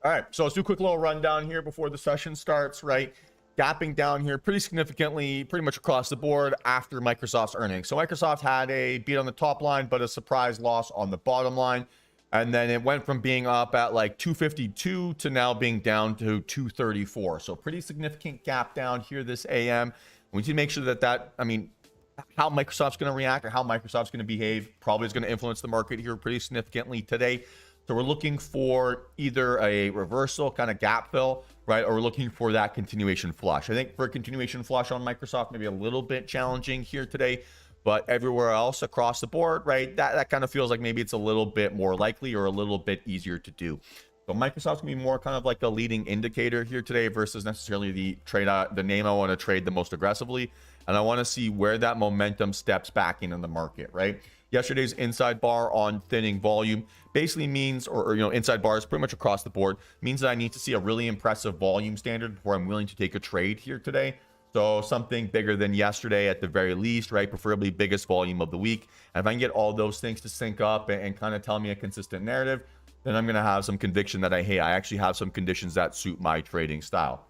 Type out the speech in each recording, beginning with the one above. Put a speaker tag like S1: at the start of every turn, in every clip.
S1: All right, so let's do a quick little rundown here before the session starts, right? Gapping down here pretty significantly, pretty much across the board after Microsoft's earnings. So Microsoft had a beat on the top line, but a surprise loss on the bottom line. And then it went from being up at like 252 to now being down to 234. So pretty significant gap down here this AM. We need to make sure how Microsoft's going to react or how Microsoft's going to behave probably is going to influence the market here pretty significantly today. So we're looking for either a reversal kind of gap fill, right? Or we're looking for that continuation flush. I think for a continuation flush on Microsoft, maybe a little bit challenging here today, but everywhere else across the board, right? That kind of feels like maybe it's a little bit more likely or a little bit easier to do. So Microsoft's gonna be more kind of like a leading indicator here today versus necessarily the name I want to trade the most aggressively. And I want to see where that momentum steps back into the market, right? Yesterday's inside bar on thinning volume basically means, or inside bars pretty much across the board, means that I need to see a really impressive volume standard before I'm willing to take a trade here today. So something bigger than yesterday at the very least, right? Preferably biggest volume of the week. And if I can get all those things to sync up and kind of tell me a consistent narrative, then I'm going to have some conviction that I actually have some conditions that suit my trading style.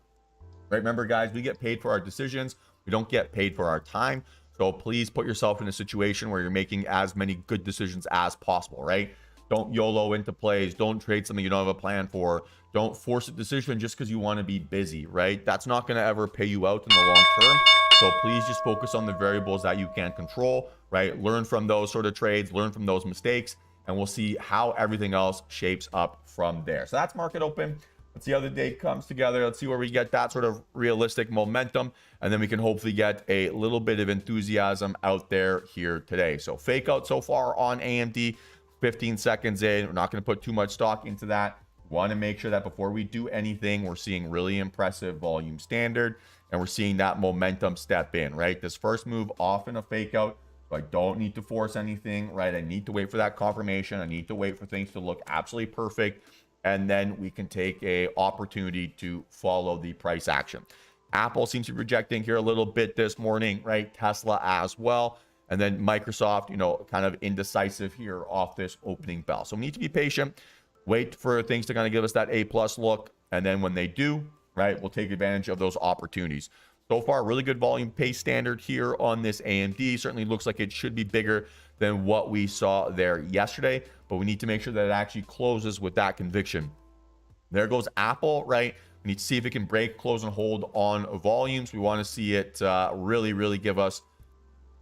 S1: Right? Remember, guys, we get paid for our decisions. We don't get paid for our time. So please put yourself in a situation where you're making as many good decisions as possible, right? Don't YOLO into plays. Don't trade something you don't have a plan for. Don't force a decision just because you want to be busy, right? That's not going to ever pay you out in the long term. So please just focus on the variables that you can control, right? Learn from those sort of trades, learn from those mistakes, and we'll see how everything else shapes up from there. So that's market open. Let's see how the day comes together. Let's see where we get that sort of realistic momentum. And then we can hopefully get a little bit of enthusiasm out there here today. So fake out so far on AMD, 15 seconds in. We're not going to put too much stock into that. Want to make sure that before we do anything, we're seeing really impressive volume standard. And we're seeing that momentum step in, right? This first move often a fake out. So I don't need to force anything, right? I need to wait for that confirmation. I need to wait for things to look absolutely perfect. And then we can take a opportunity to follow the price action. Apple seems to be rejecting here a little bit this morning, right? Tesla as well. And then Microsoft, kind of indecisive here off this opening bell. So we need to be patient, wait for things to kind of give us that A+ look. And then when they do, right, we'll take advantage of those opportunities. So far, really good volume pace standard here on this AMD. Certainly looks like it should be bigger than what we saw there yesterday, but we need to make sure that it actually closes with that conviction. There goes Apple, right? We need to see if it can break, close, and hold on volumes. We want to see it really give us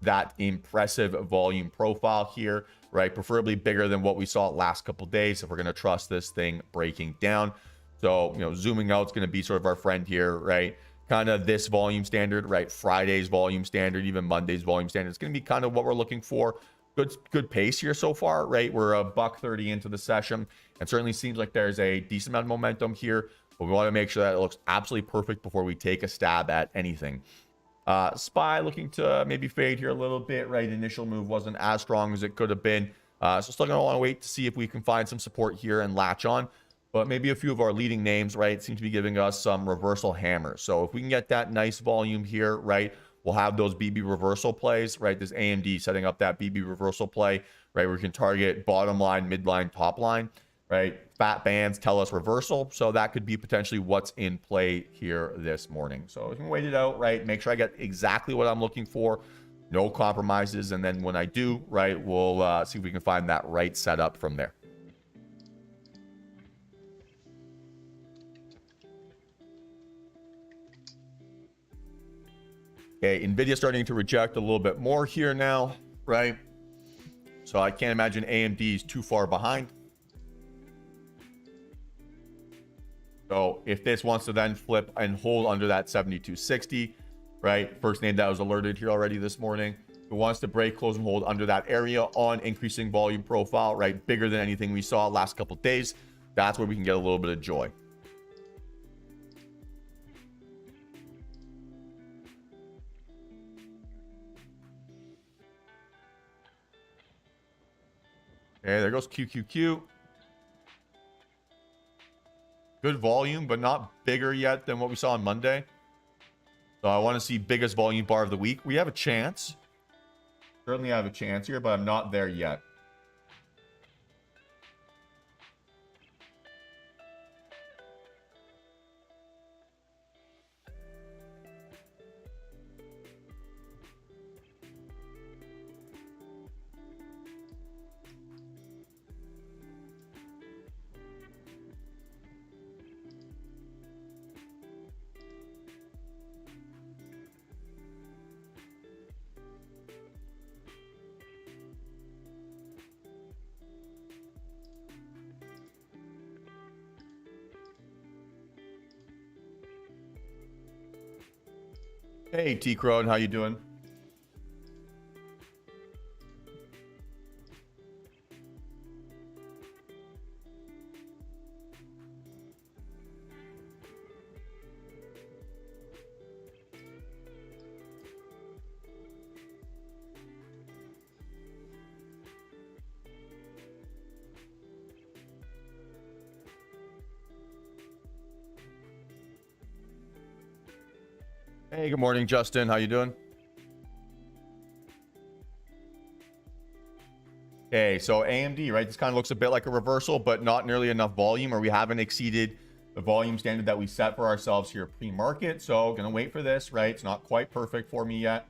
S1: that impressive volume profile here, right? Preferably bigger than what we saw last couple days if we're going to trust this thing breaking down. So, zooming out is going to be sort of our friend here, right? Kind of this volume standard, right? Friday's volume standard, even Monday's volume standard. It's going to be kind of what we're looking for. Good pace here so far, right? We're a $1.30 into the session, and certainly seems like there's a decent amount of momentum here, but we want to make sure that it looks absolutely perfect before we take a stab at anything. SPY looking to maybe fade here a little bit, right? Initial move wasn't as strong as it could have been. So still going to want to wait to see if we can find some support here and latch on. But maybe a few of our leading names, right, seem to be giving us some reversal hammers. So if we can get that nice volume here, right, we'll have those BB reversal plays, right? This AMD setting up that BB reversal play, right? Where we can target bottom line, midline, top line, right? Fat bands tell us reversal. So that could be potentially what's in play here this morning. So we can wait it out, right? Make sure I get exactly what I'm looking for. No compromises. And then when I do, right, we'll see if we can find that right setup from there. Okay, NVIDIA starting to reject a little bit more here now, right? So I can't imagine AMD is too far behind. So if this wants to then flip and hold under that 7260, right? First name that was alerted here already this morning. It wants to break, close, and hold under that area on increasing volume profile, right? Bigger than anything we saw last couple of days. That's where we can get a little bit of joy. Okay, there goes QQQ. Good volume, but not bigger yet than what we saw on Monday. So I want to see biggest volume bar of the week. We have a chance. Certainly have a chance here, but I'm not there yet. Hey, T Crone, how you doing? Hey, good morning, Justin. How you doing? Okay, so AMD, right? This kind of looks a bit like a reversal, but not nearly enough volume, or we haven't exceeded the volume standard that we set for ourselves here pre-market. So gonna wait for this, right? It's not quite perfect for me yet.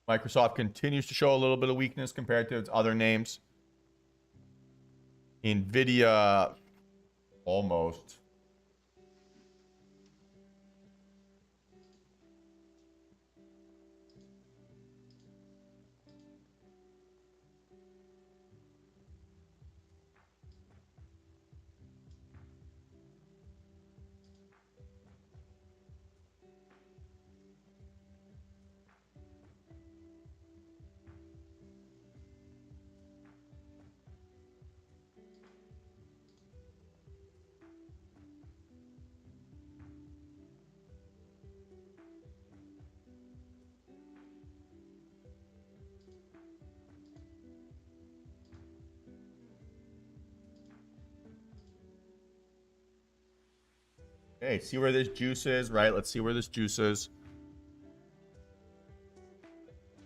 S1: Microsoft continues to show a little bit of weakness compared to its other names. Nvidia, almost. Okay, see where this juice is, right? Let's see where this juice is.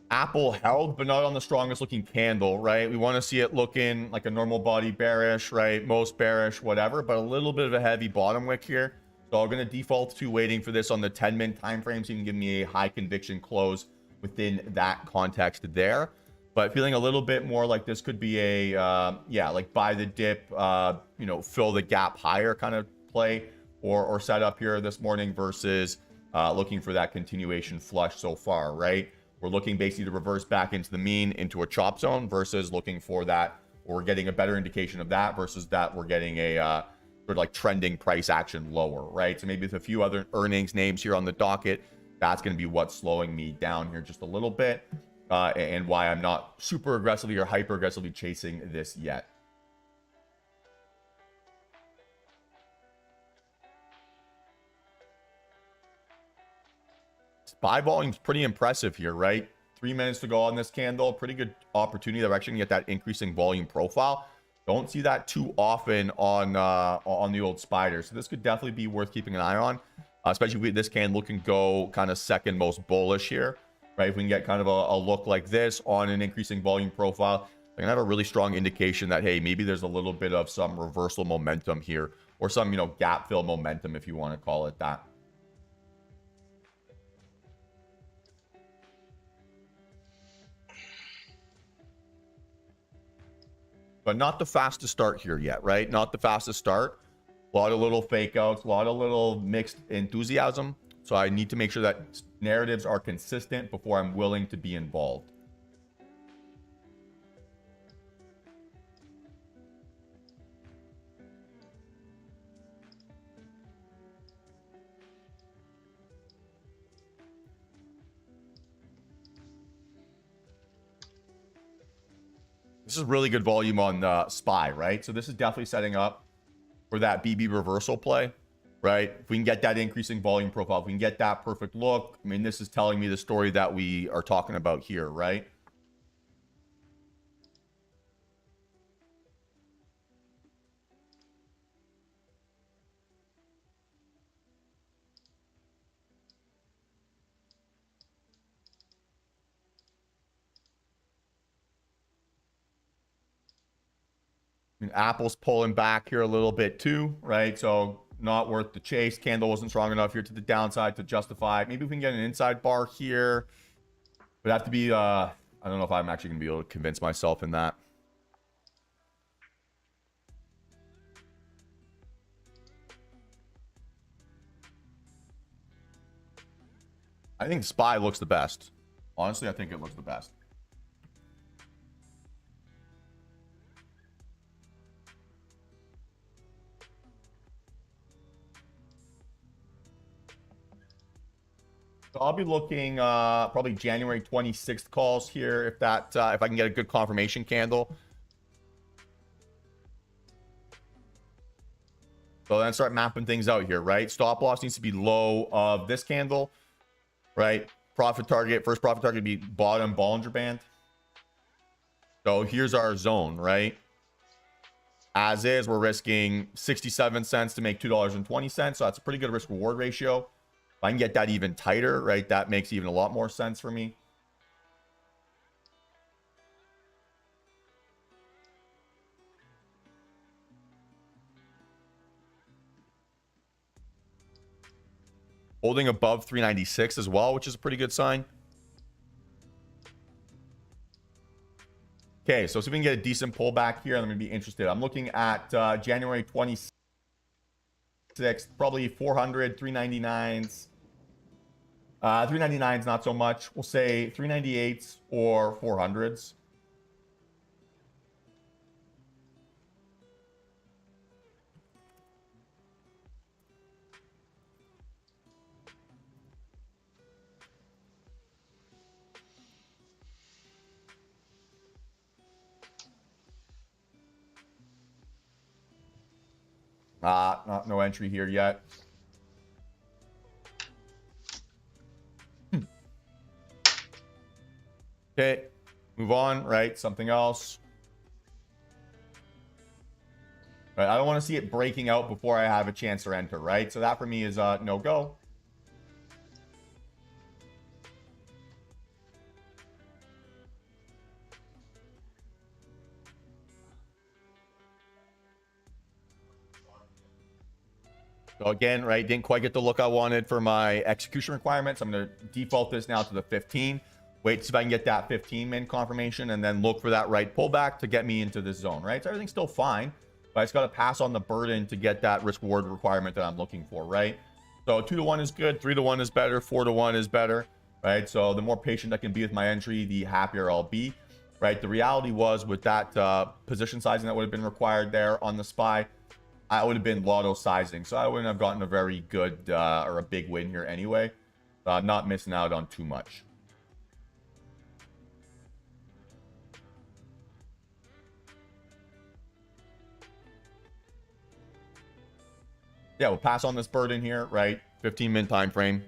S1: Apple held, but not on the strongest looking candle, right? We want to see it looking like a normal body bearish, right? Most bearish, whatever, but a little bit of a heavy bottom wick here. So I'm going to default to waiting for this on the 10-minute time frame so you can give me a high conviction close within that context there. But feeling a little bit more like this could be a, yeah, like buy the dip, you know, fill the gap higher kind of play or setup here this morning versus looking for that continuation flush so far, right? We're looking basically to reverse back into the mean, into a chop zone versus looking for that. We're getting a better indication of that versus that we're getting a sort of like trending price action lower, right? So maybe with a few other earnings names here on the docket, that's going to be what's slowing me down here just a little bit and why I'm not super aggressively or hyper aggressively chasing this yet. Buy volume's pretty impressive here, right? 3 minutes to go on this candle. Pretty good opportunity that we're actually gonna get that increasing volume profile. Don't see that too often on the old spider. So this could definitely be worth keeping an eye on, especially if this candle can go kind of second most bullish here, right? If we can get kind of a look like this on an increasing volume profile, I can have a really strong indication that, hey, maybe there's a little bit of some reversal momentum here or some, you know, gap fill momentum, if you want to call it that. But not the fastest start here yet, right? Not the fastest start. A lot of little fake outs, a lot of little mixed enthusiasm. So I need to make sure that narratives are consistent before I'm willing to be involved. This is really good volume on SPY, right? So this is definitely setting up for that BB reversal play, right? If we can get that increasing volume profile, if we can get that perfect look, I mean, this is telling me the story that we are talking about here, right? I mean, Apple's pulling back here a little bit too, right? So not worth the chase. Candle wasn't strong enough here to the downside to justify. Maybe we can get an inside bar here. Would have to be, I don't know if I'm actually going to be able to convince myself in that. I think SPY looks the best. Honestly, I think it looks the best. So I'll be looking probably January 26th calls here if that if I can get a good confirmation candle. So then start mapping things out here, right? Stop loss needs to be low of this candle, right? Profit target, first profit target would be bottom Bollinger Band. So here's our zone, right? As is, we're risking 67 cents to make $2.20. So that's a pretty good risk reward ratio. If I can get that even tighter, right? That makes even a lot more sense for me. Holding above 396 as well, which is a pretty good sign. Okay, so see if we can get a decent pullback here. I'm going to be interested. I'm looking at January 26th, probably 400, 399s. 399s, not so much. We'll say 398s or 400s. No entry here yet. Okay, move on, right? Something else. Right, I don't want to see it breaking out before I have a chance to enter, right? So that for me is no go. So again, right, didn't quite get the look I wanted for my execution requirements. I'm going to default this now to the 15. Wait to see if I can get that 15 min confirmation and then look for that right pullback to get me into this zone, right? So everything's still fine, but I just got to pass on the burden to get that risk reward requirement that I'm looking for, right? So 2 to 1 is good, 3 to 1 is better, 4 to 1 is better, right? So the more patient I can be with my entry, the happier I'll be, right? The reality was with that position sizing that would have been required there on the SPY, I would have been lotto sizing, so I wouldn't have gotten a very good or a big win here anyway. Not missing out on too much. Yeah, we'll pass on this burden here, right? 15-minute time frame.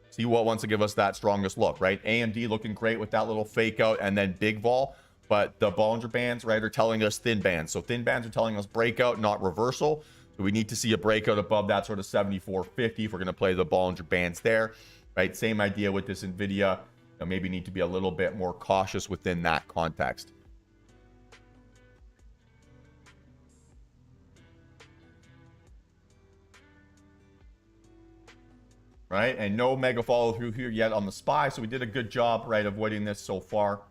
S1: See what wants to give us that strongest look, right? AMD looking great with that little fake out and then big vol. But the Bollinger Bands, right, are telling us thin bands. So thin bands are telling us breakout, not reversal. So we need to see a breakout above that sort of 74.50 if we're going to play the Bollinger Bands there, right? Same idea with this NVIDIA. Maybe need to be a little bit more cautious within that context. Right, and no mega follow through here yet on the SPY. So we did a good job, right, avoiding this so far.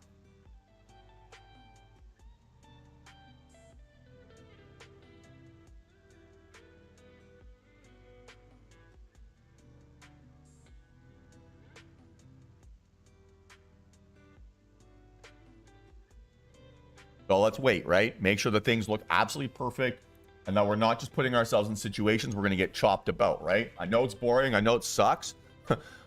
S1: So let's wait, right? Make sure that things look absolutely perfect and that we're not just putting ourselves in situations we're going to get chopped about, right? I know it's boring. I know it sucks,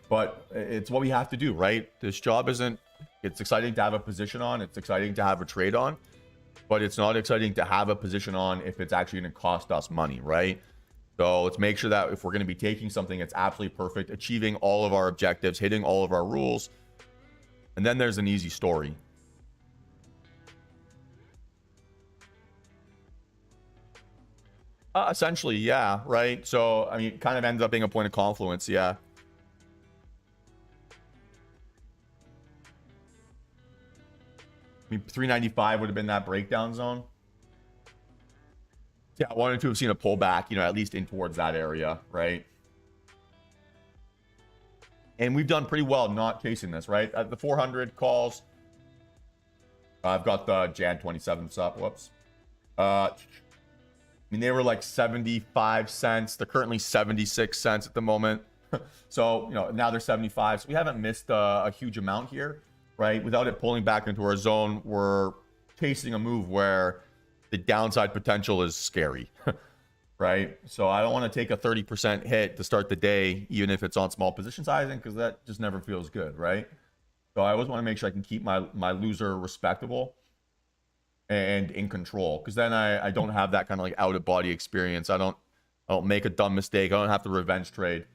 S1: but it's what we have to do, right? This job isn't, it's exciting to have a position on. It's exciting to have a trade on, but it's not exciting to have a position on if it's actually going to cost us money, right? So let's make sure that if we're going to be taking something, it's absolutely perfect, achieving all of our objectives, hitting all of our rules. And then there's an easy story. Essentially, yeah, right? So, I mean, it kind of ends up being a point of confluence, yeah. I mean, 395 would have been that breakdown zone. Yeah, I wanted to have seen a pullback, you know, at least in towards that area, right? And we've done pretty well not chasing this, right? At the 400 calls, I've got the Jan 27th up. Whoops. I mean, they were like 75 cents. They're currently 76 cents at the moment. So, now they're 75. So we haven't missed a huge amount here, right? Without it pulling back into our zone, we're chasing a move where the downside potential is scary, right? So I don't want to take a 30% hit to start the day, even if it's on small position sizing, because that just never feels good, right? So I always want to make sure I can keep my loser respectable and in control, because then I don't have that kind of like out of body experience. I don't make a dumb mistake. I don't have to revenge trade.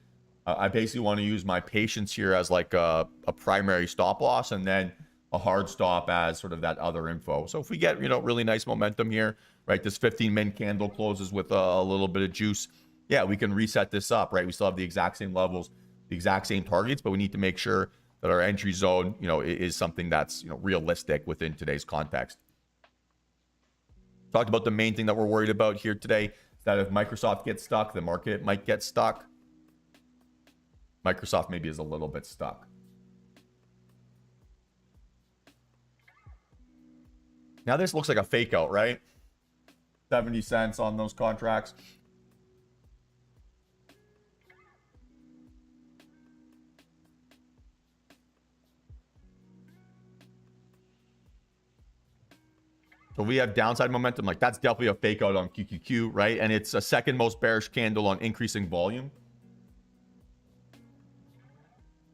S1: I basically want to use my patience here as like a primary stop loss, and then a hard stop as sort of that other info. So if we get, really nice momentum here, right? This 15-min candle closes with a little bit of juice. Yeah, we can reset this up, right? We still have the exact same levels, the exact same targets, but we need to make sure that our entry zone, is something that's, realistic within today's context. Talked about the main thing that we're worried about here today, is that if Microsoft gets stuck, the market might get stuck. Microsoft maybe is a little bit stuck. Now this looks like a fake out, right? 70 cents on those contracts. So we have downside momentum. Like, that's definitely a fake out on QQQ, right? And it's a second most bearish candle on increasing volume.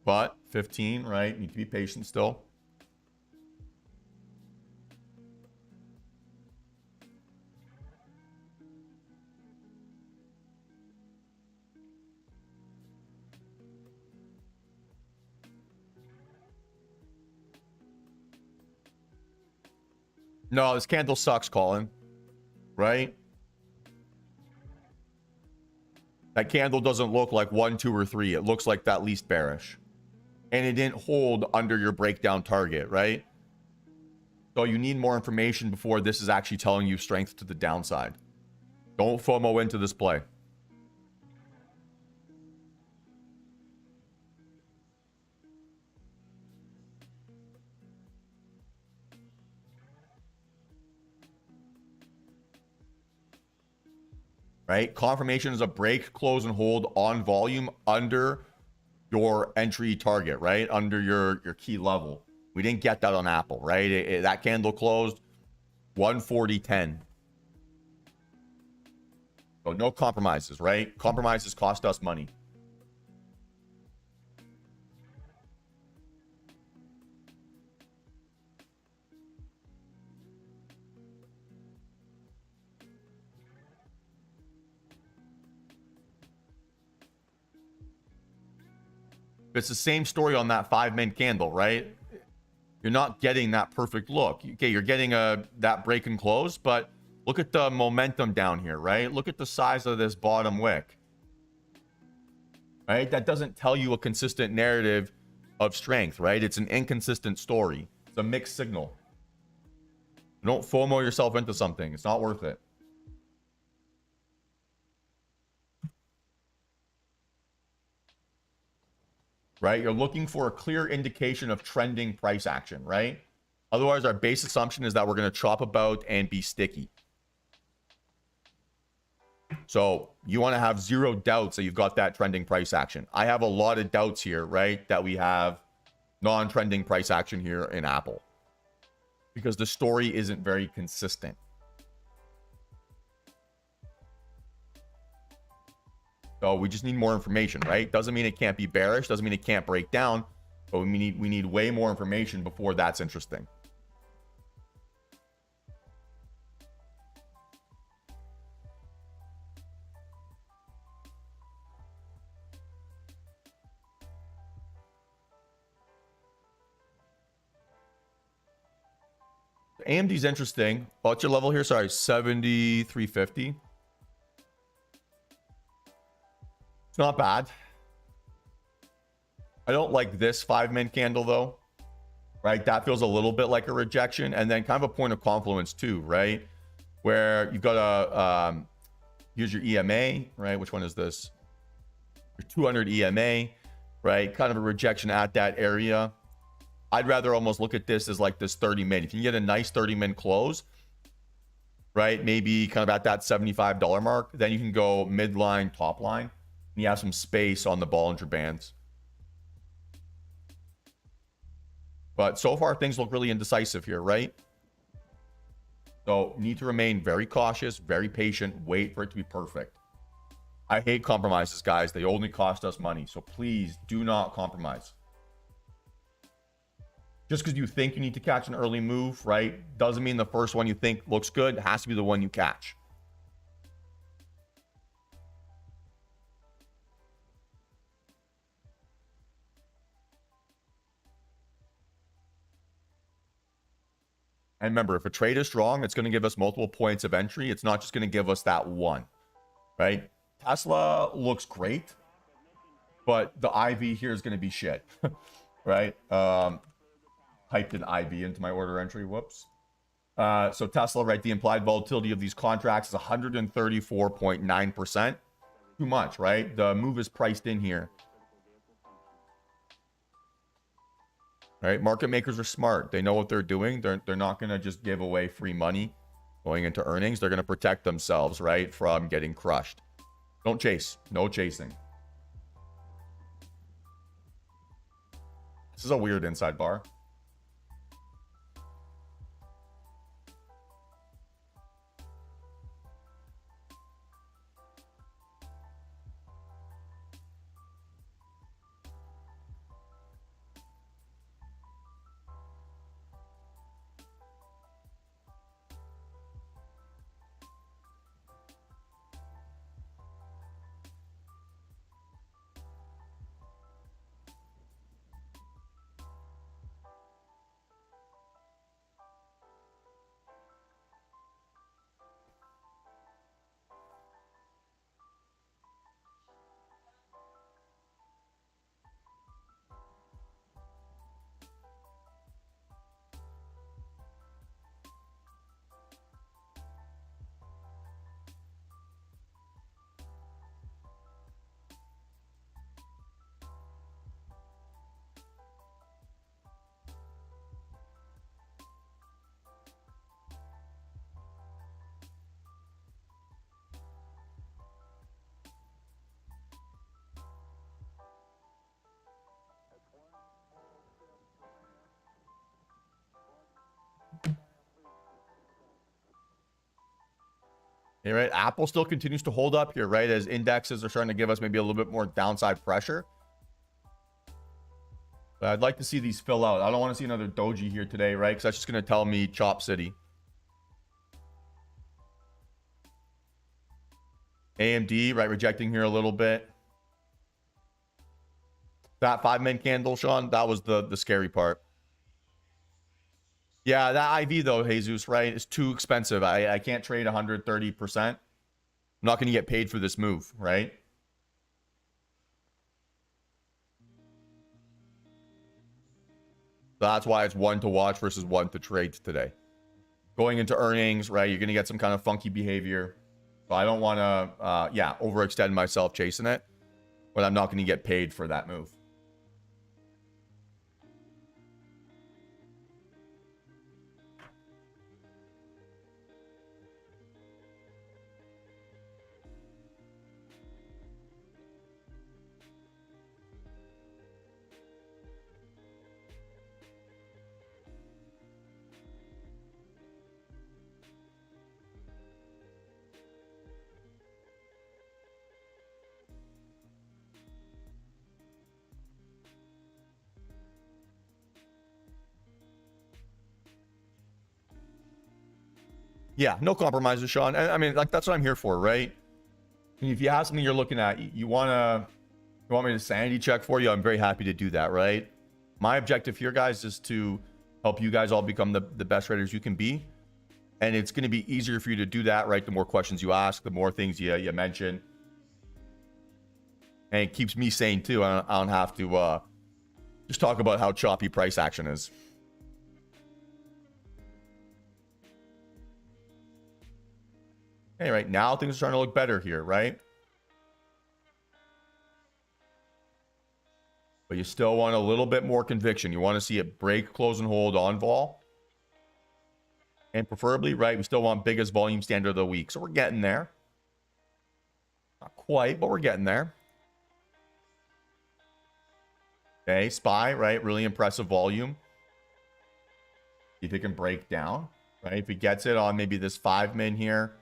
S1: But 15, right? Need to be patient still. No, this candle sucks, Colin. Right? That candle doesn't look like 1, 2, or 3. It looks like that least bearish. And it didn't hold under your breakdown target, right? So you need more information before this is actually telling you strength to the downside. Don't FOMO into this play. Right? Confirmation is a break, close, and hold on volume under your entry target, right? Under your key level. We didn't get that on Apple, right? That candle closed 140.10. So no compromises, right? Compromises cost us money. It's the same story on that 5-min candle, right? You're not getting that perfect look. Okay, you're getting that break and close, but look at the momentum down here, right? Look at the size of this bottom wick. Right? That doesn't tell you a consistent narrative of strength, right? It's an inconsistent story. It's a mixed signal. Don't FOMO yourself into something. It's not worth it. Right? You're looking for a clear indication of trending price action, right? Otherwise, our base assumption is that we're going to chop about and be sticky. So you want to have zero doubts that you've got that trending price action. I have a lot of doubts here, right? That we have non-trending price action here in Apple, because the story isn't very consistent. So we just need more information, right? Doesn't mean it can't be bearish. Doesn't mean it can't break down. But we need way more information before that's interesting. AMD's interesting. What's your level here? Sorry, 73.50. It's not bad. I don't like this 5-min candle though, right? That feels a little bit like a rejection, and then kind of a point of confluence too, right? Where you've got a here's your EMA, right? Which one is this? Your 200 EMA, right? Kind of a rejection at that area. I'd rather almost look at this as like this 30-min. If you can get a nice 30-min close, right? Maybe kind of at that $75 mark, then you can go midline, top line. And you have some space on the Bollinger Bands. But so far, things look really indecisive here, right? So need to remain very cautious, very patient, wait for it to be perfect. I hate compromises, guys. They only cost us money. So please do not compromise. Just because you think you need to catch an early move, right, doesn't mean the first one you think looks good has to be the one you catch. And remember, if a trade is strong, it's going to give us multiple points of entry. It's not just going to give us that one, right? Tesla looks great, but the IV here is going to be shit, right? Typed an IV into my order entry. Whoops. So Tesla, right? The implied volatility of these contracts is 134.9%. Too much, right? The move is priced in here. Right? Market makers are smart. They know what they're doing. They're not going to just give away free money going into earnings. They're going to protect themselves, right, from getting crushed. Don't chase. No chasing. This is a weird inside bar. All right, Apple still continues to hold up here, right? As indexes are starting to give us maybe a little bit more downside pressure. But I'd like to see these fill out. I don't want to see another doji here today, right? Because that's just going to tell me Chop City. AMD, right? Rejecting here a little bit. That 5-minute candle, Sean, that was the scary part. Yeah, that IV though, Jesus, right, is too expensive. I can't trade 130%. I'm not going to get paid for this move, right? That's why it's one to watch versus one to trade today. Going into earnings, right, you're going to get some kind of funky behavior. So I don't want to, yeah, overextend myself chasing it, but I'm not going to get paid for that move. Yeah, no compromises, Sean. I mean, like, that's what I'm here for, right? And if you have something you're looking at, you want me to sanity check for you, I'm very happy to do that, right? My objective here, guys, is to help you guys all become the best traders you can be. And it's going to be easier for you to do that, right? The more questions you ask, the more things you mention. And it keeps me sane, too. I don't have to just talk about how choppy price action is. Hey, right now things are starting to look better here, right? But you still want a little bit more conviction. You want to see it break, close, and hold on vol. And preferably, right, we still want biggest volume standard of the week. So we're getting there. Not quite, but we're getting there. Okay, SPY, right? Really impressive volume. See if it can break down, right? If it gets it on maybe this 5 min here,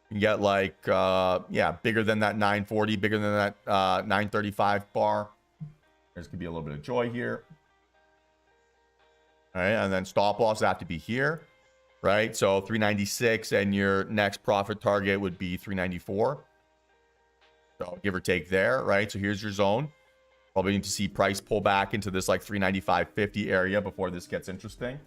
S1: you can get like, yeah, bigger than that 940, bigger than that 935 bar. There's going to be a little bit of joy here. All right, and then stop loss have to be here, right? So 396, and your next profit target would be 394. So give or take there, right? So here's your zone. Probably need to see price pull back into this like 395.50 area before this gets interesting.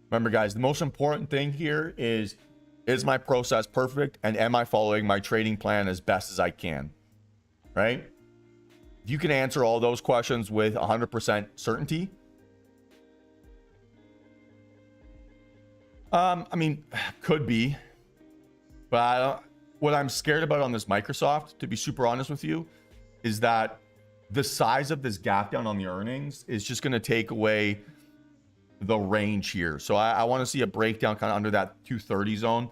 S1: Remember, guys, the most important thing here is my process perfect, and am I following my trading plan as best as I can, right? If you can answer all those questions with 100% certainty, I mean, could be, but what I'm scared about on this Microsoft, to be super honest with you, is that the size of this gap down on the earnings is just going to take away the range here. So I want to see a breakdown kind of under that 230 zone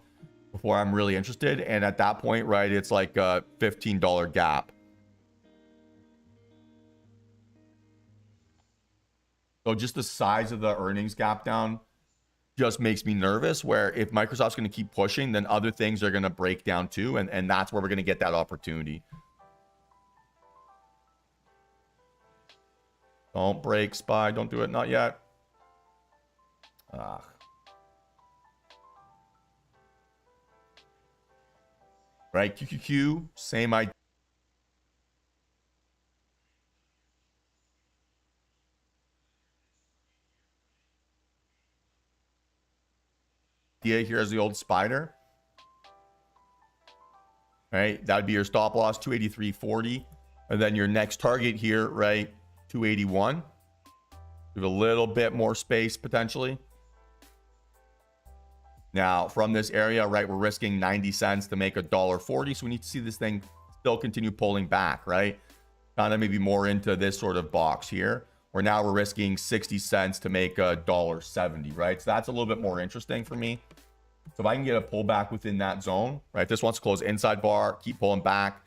S1: before I'm really interested. And at that point, right, it's like a $15 gap. So just the size of the earnings gap down just makes me nervous, where if Microsoft's going to keep pushing, then other things are going to break down too. And that's where we're going to get that opportunity. Don't break, SPY. Don't do it. Not yet. Right, QQQ, same idea. Here is the old spider. Right, that'd be your stop loss, 283.40, and then your next target here, right, 281. Give a little bit more space potentially. Now, from this area, right, we're risking 90 cents to make $1.40. So we need to see this thing still continue pulling back, right? Kind of maybe more into this sort of box here, where now we're risking 60 cents to make $1.70, right? So that's a little bit more interesting for me. So if I can get a pullback within that zone, right? This wants to close inside bar, keep pulling back.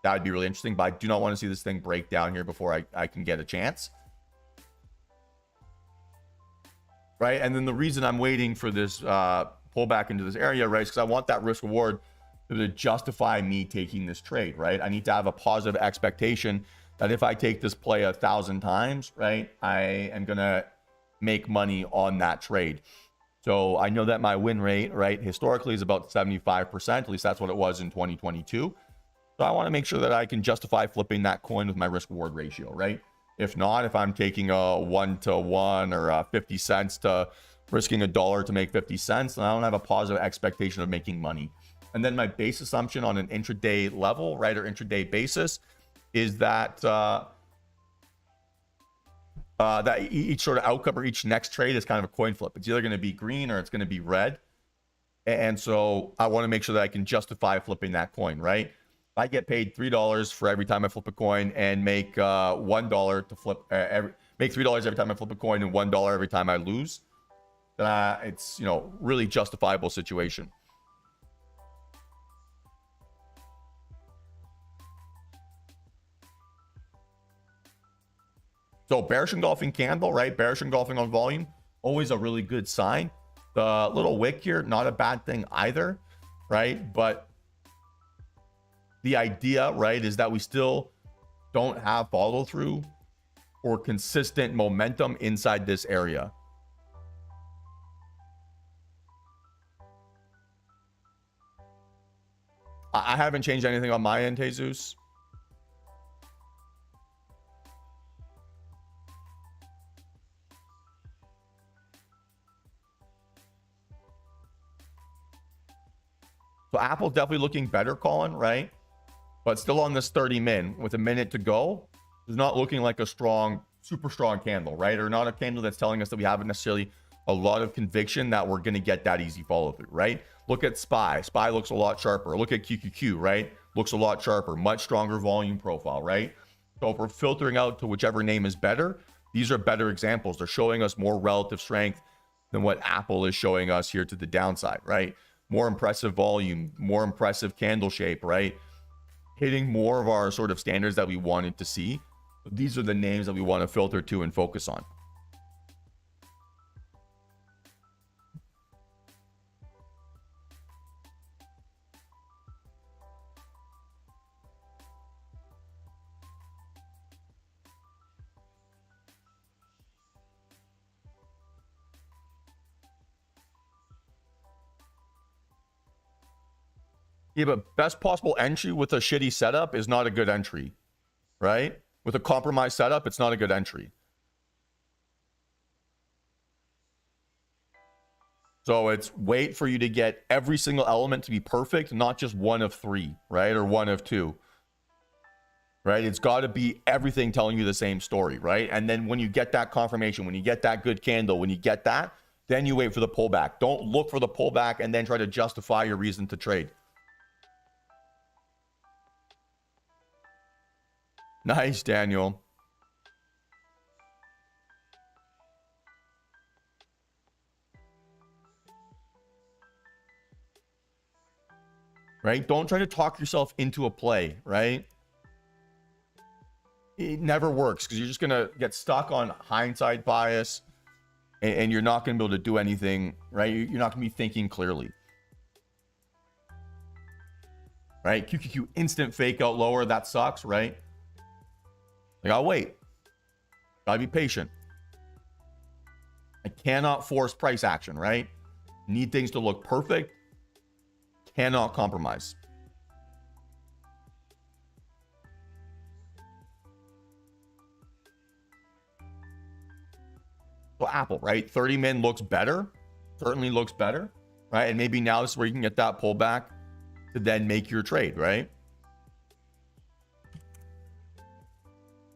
S1: That would be really interesting, but I do not want to see this thing break down here before I can get a chance. Right, and then the reason I'm waiting for this pullback into this area, right, is because I want that risk reward to justify me taking this trade, right? I need to have a positive expectation that if I take this play 1,000 times, right, I am gonna make money on that trade. So I know that my win rate, right, historically is about 75%. At least that's what it was in 2022. So I want to make sure that I can justify flipping that coin with my risk reward ratio, right? If not, if I'm taking a 1-to-1 or 50 cents to risking $1 to make 50 cents, then I don't have a positive expectation of making money. And then my base assumption on an intraday level, right, or intraday basis, is that that each sort of outcome or each next trade is kind of a coin flip. It's either going to be green or it's going to be red. And so I want to make sure that I can justify flipping that coin, right? If I get paid $3 for every time I flip a coin and make $1 to flip, make $3 every time I flip a coin and $1 every time I lose, then it's, you know, really justifiable situation. So bearish engulfing candle, right? Bearish engulfing on volume, always a really good sign. The little wick here, not a bad thing either, right? But the idea, right, is that we still don't have follow through or consistent momentum inside this area. I haven't changed anything on my end, Jesus. So Apple's definitely looking better, Colin, right? But still on this 30 min with a minute to go, is not looking like a strong, super strong candle, right? Or not a candle that's telling us that we haven't necessarily a lot of conviction that we're going to get that easy follow through, right? Look at SPY. SPY looks a lot sharper. Look at QQQ, right? Looks a lot sharper, much stronger volume profile, right? So if we're filtering out to whichever name is better, these are better examples. They're showing us more relative strength than what Apple is showing us here to the downside, right? More impressive volume, more impressive candle shape, right? Hitting more of our sort of standards that we wanted to see. These are the names that we want to filter to and focus on. Yeah, but best possible entry with a shitty setup is not a good entry, right? With a compromised setup, it's not a good entry. So it's wait for you to get every single element to be perfect, not just one of three, right? Or one of two, right? It's got to be everything telling you the same story, right? And then when you get that confirmation, when you get that good candle, when you get that, then you wait for the pullback. Don't look for the pullback and then try to justify your reason to trade. Nice, Daniel. Right? Don't try to talk yourself into a play, right? It never works because you're just going to get stuck on hindsight bias and you're not going to be able to do anything, right? You're not going to be thinking clearly. Right? QQQ instant fake out lower. That sucks, right? Like, I'll wait. Gotta be patient. I cannot force price action, right? Need things to look perfect. Cannot compromise. So Apple, right? 30 min looks better. Certainly looks better, right? And maybe now this is where you can get that pullback to then make your trade, right?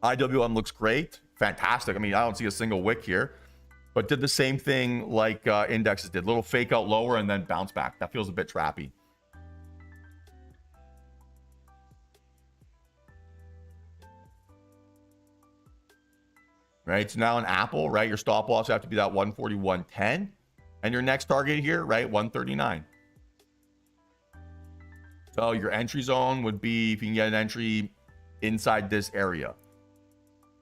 S1: IWM looks great. Fantastic. I mean, I don't see a single wick here, but did the same thing like indexes did. Little fake out lower and then bounce back. That feels a bit trappy. Right? So now in Apple, right? Your stop loss have to be that 141.10. And your next target here, right? 139. So your entry zone would be if you can get an entry inside this area.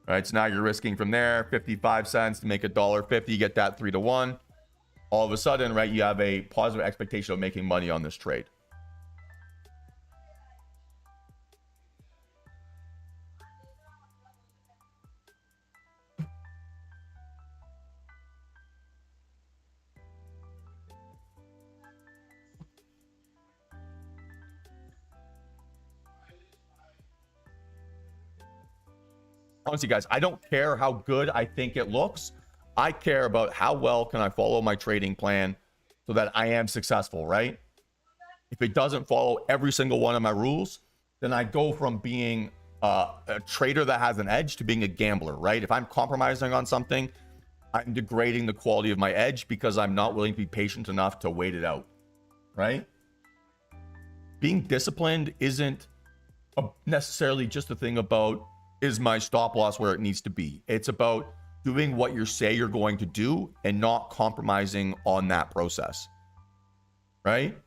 S1: Right, so now you're risking from there 55 cents to make $1.50. You get that 3-1. All of a sudden, right, you have a positive expectation of making money on this trade. Honestly, guys, I don't care how good I think it looks. I care about how well can I follow my trading plan so that I am successful, right? If it doesn't follow every single one of my rules, then I go from being a trader that has an edge to being a gambler, right? If I'm compromising on something, I'm degrading the quality of my edge because I'm not willing to be patient enough to wait it out, right? Being disciplined isn't necessarily just a thing about is my stop loss where it needs to be. It's about doing what you say you're going to do and not compromising on that process, right?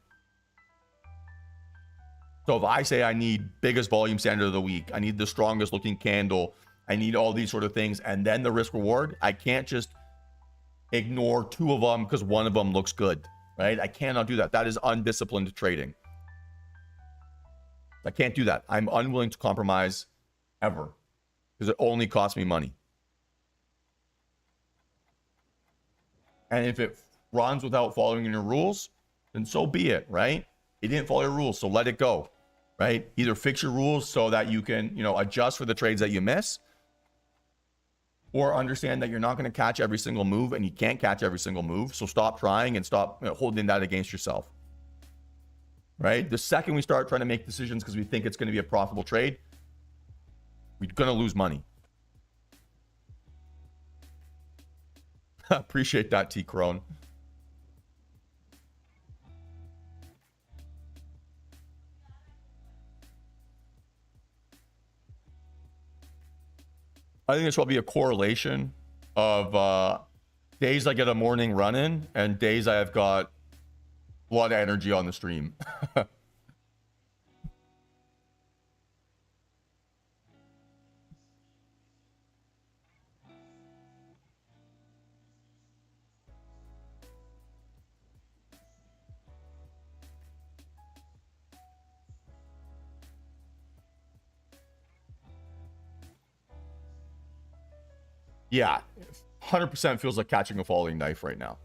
S1: So if I say I need biggest volume standard of the week, I need the strongest looking candle, I need all these sort of things, and then the risk reward, I can't just ignore two of them because one of them looks good, right? I cannot do that. That is undisciplined trading. I can't do that. I'm unwilling to compromise ever because it only costs me money. And if it runs without following your rules, then so be it, right? You didn't follow your rules, so let it go, right? Either fix your rules so that you can, adjust for the trades that you miss, or understand that you're not going to catch every single move and you can't catch every single move. So stop trying and stop holding that against yourself, right? The second we start trying to make decisions because we think it's going to be a profitable trade, we're going to lose money. Appreciate that, T Crone. I think there's probably a correlation of days I get a morning run in and days I have got a lot of energy on the stream. Yeah, 100% feels like catching a falling knife right now.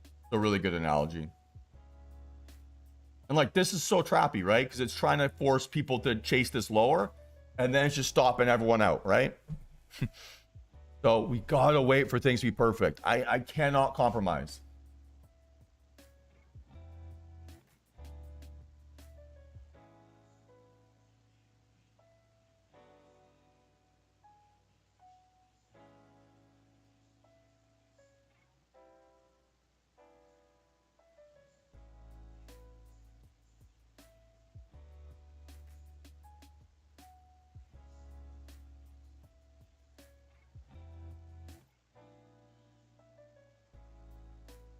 S1: It's a really good analogy. And like, this is so trappy, right? Because it's trying to force people to chase this lower, and then it's just stopping everyone out, right? So we gotta wait for things to be perfect. I cannot compromise.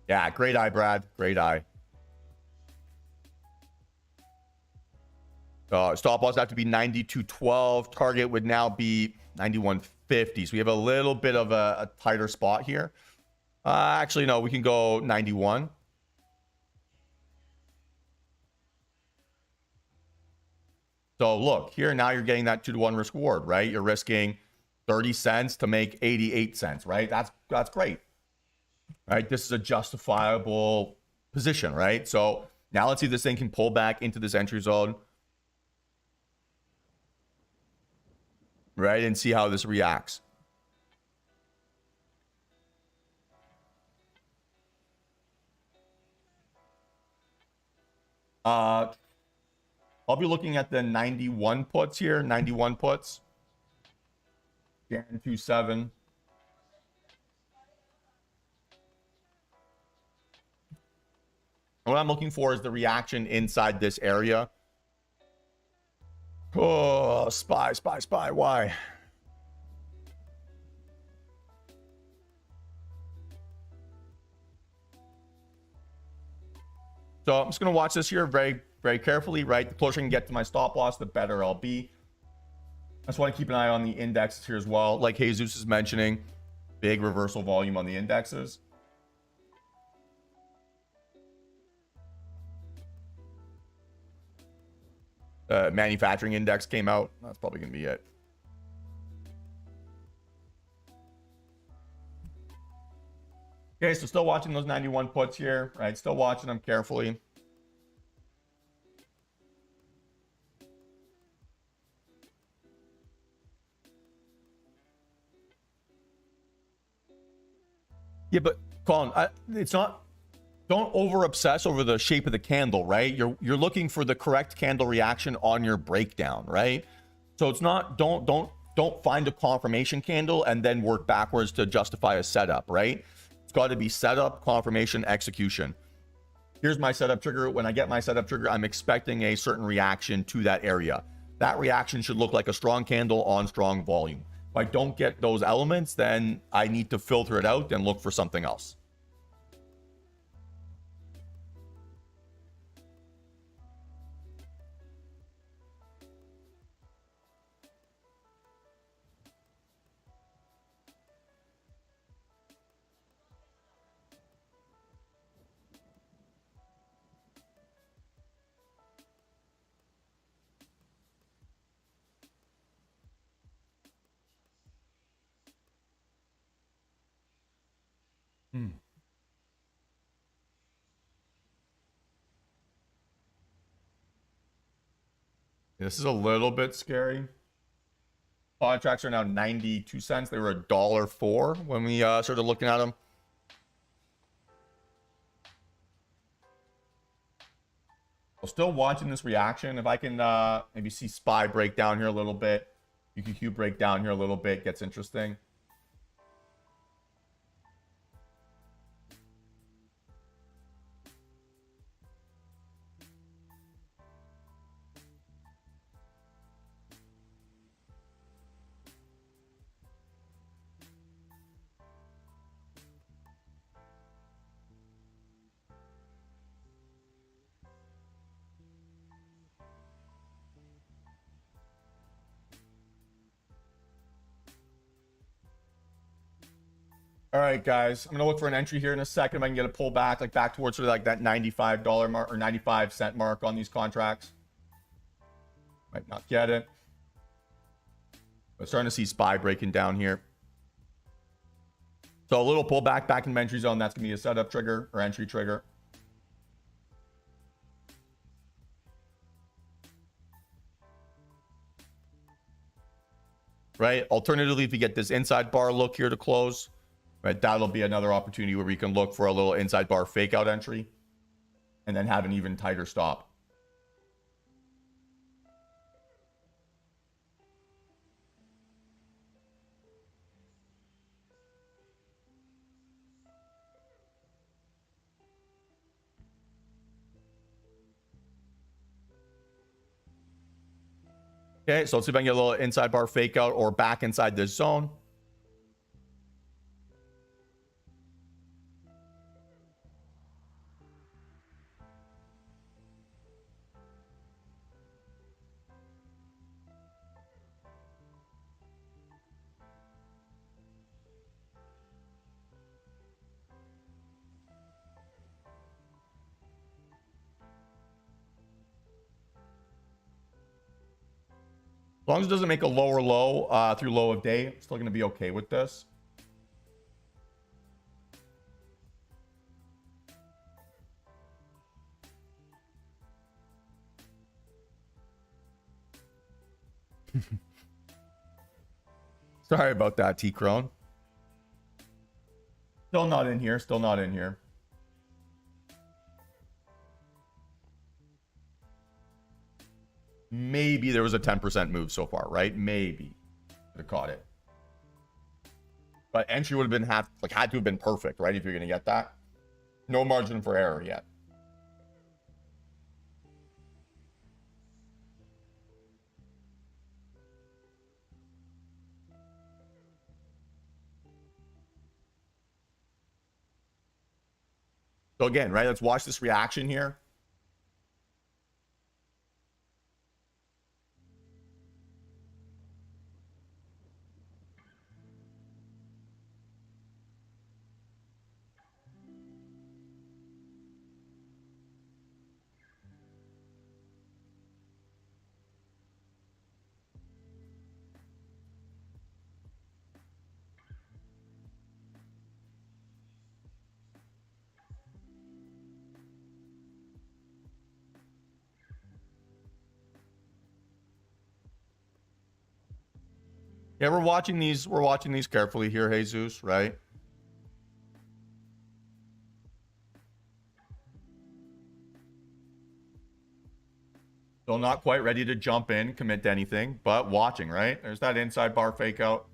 S1: Yeah, great eye, Brad. Great eye. Stop loss have to be 92.12. Target would now be 91.50. So we have a little bit of a tighter spot here. Actually, no, we can go 91. So look, here now you're getting that 2-to-1 risk reward, right? You're risking 30 cents to make 88 cents, right? That's great. Right? This is a justifiable position, right? So now let's see if this thing can pull back into this entry zone. Right? And see how this reacts. I'll be looking at the 91 puts here. 91 puts. Jan 2.7. What I'm looking for is the reaction inside this area. Oh, spy. Why? So I'm just going to watch this here very, very carefully, right? The closer I can get to my stop loss, the better I'll be. I just want to keep an eye on the indexes here as well. Like Jesus is mentioning, big reversal volume on the indexes. Manufacturing index came out. That's probably going to be it. Okay, so still watching those 91 puts here, right? Still watching them carefully. Yeah, but Colin, it's not. Don't over obsess over the shape of the candle, right? You're looking for the correct candle reaction on your breakdown, right? So it's not. Don't find a confirmation candle and then work backwards to justify a setup, right? It's got to be setup, confirmation, execution. Here's my setup trigger. When I get my setup trigger, I'm expecting a certain reaction to that area. That reaction should look like a strong candle on strong volume. If I don't get those elements, then I need to filter it out and look for something else. This is a little bit scary. Contracts are now 92 cents. They were $1.04 when we started looking at them. I'm still watching this reaction. If I can maybe see SPY break down here a little bit, UQQ break down here a little bit, gets interesting. All right, guys, I'm gonna look for an entry here in a second. If I can get a pull back, like back towards sort of like that $95 mark or 95 cent mark on these contracts. Might not get it. But starting to see SPY breaking down here. So a little pullback back in entry zone. That's gonna be a setup trigger or entry trigger. Right. Alternatively, if you get this inside bar look here to close, right, that'll be another opportunity where we can look for a little inside bar fake out entry and then have an even tighter stop. Okay, so let's see if I can get a little inside bar fake out or back inside this zone. As long as it doesn't make a lower low through low of day, I'm still going to be okay with this. Sorry about that, T-Crone. Still not in here. Still not in here. Maybe there was a 10% move so far, right? Maybe. Could have caught it. But entry would have been had to have been perfect, right? If you're going to get that. No margin for error yet. So again, right? Let's watch this reaction here. Yeah, we're watching these carefully here, Jesus, right? Still not quite ready to jump in, commit to anything, but watching, right? There's that inside bar fake out.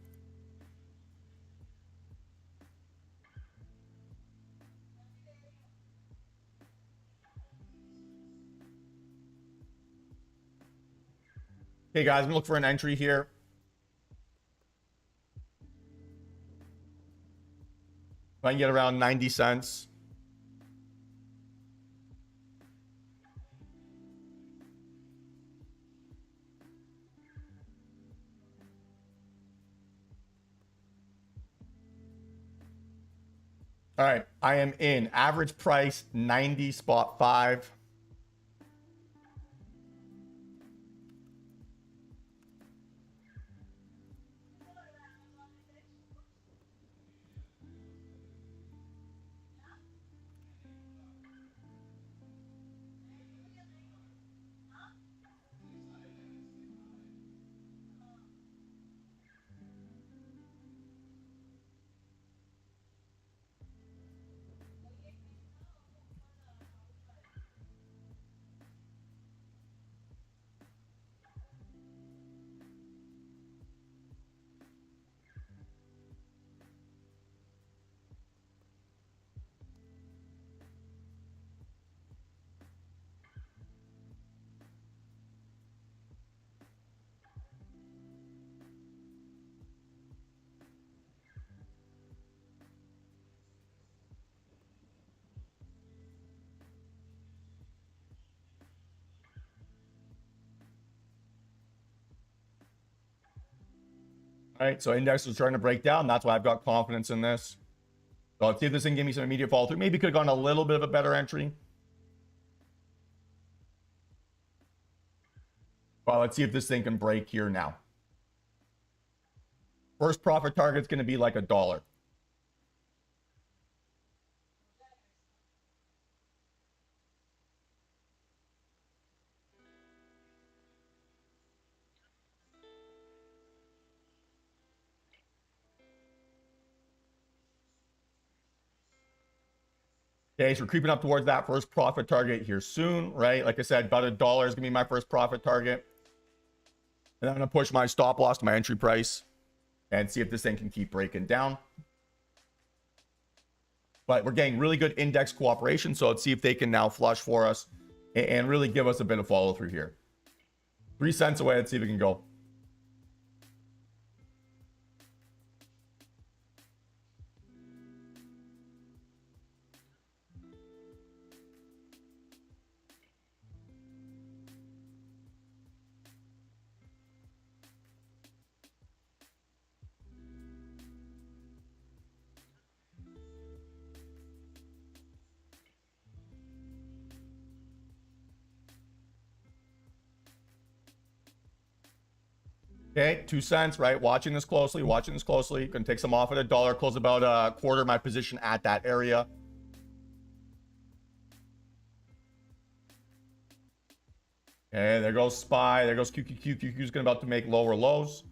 S1: Okay, guys, I'm gonna look for an entry here. If I can get around 90 cents. All right, I am in. Average price 90 spot 5. All right, so index is starting to break down. That's why I've got confidence in this. So let's see if this thing gave me some immediate follow through. Maybe could have gone a little bit of a better entry. Well, let's see if this thing can break here now. First profit target is going to be like $1. Okay, so we're creeping up towards that first profit target here soon, right? Like I said, about $1 is gonna be my first profit target. And I'm gonna push my stop loss to my entry price and see if this thing can keep breaking down. But we're getting really good index cooperation, so let's see if they can now flush for us and really give us a bit of follow through here. 3 cents away, let's see if it can go. Okay, 2 cents, right? Watching this closely, watching this closely. Gonna take some off at $1, close about a quarter of my position at that area. Okay, there goes SPY. There goes QQQ. QQQ's gonna about to make lower lows.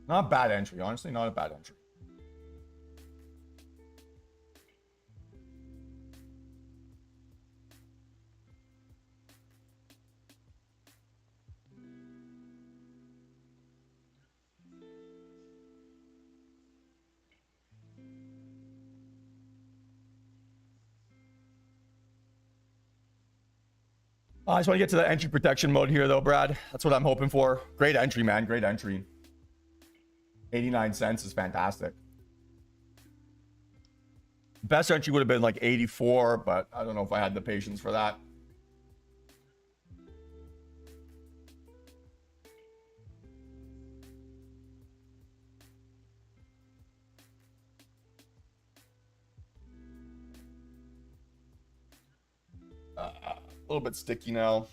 S1: Not a bad entry, honestly, not a bad entry. I just want to get to the entry protection mode here, though, Brad. That's what I'm hoping for. Great entry, man. Great entry. 89 cents is fantastic. Best entry would have been like 84, but I don't know if I had the patience for that. A little bit sticky now.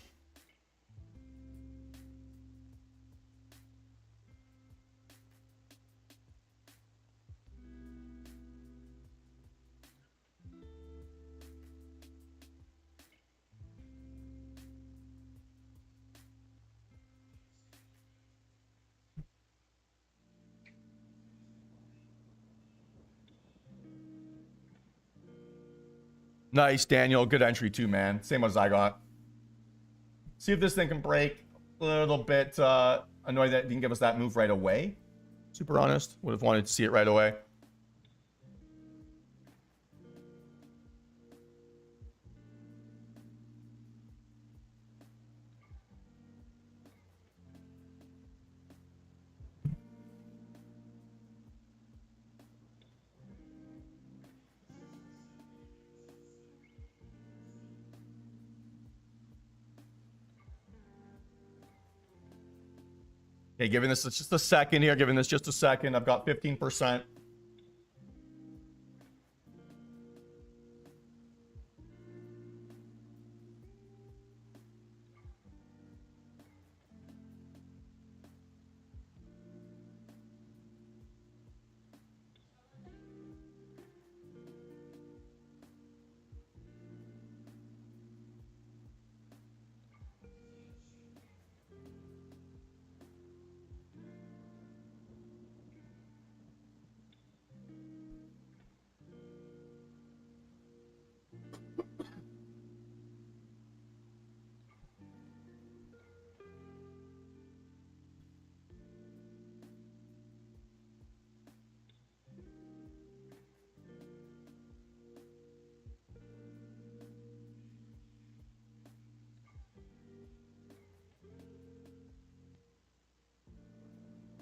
S1: Nice, Daniel. Good entry too, man. Same as I got. See if this thing can break. A little bit annoyed that it didn't give us that move right away. Super honest. Would have wanted to see it right away. Okay, giving this just a second here. Giving this just a second. I've got 15%.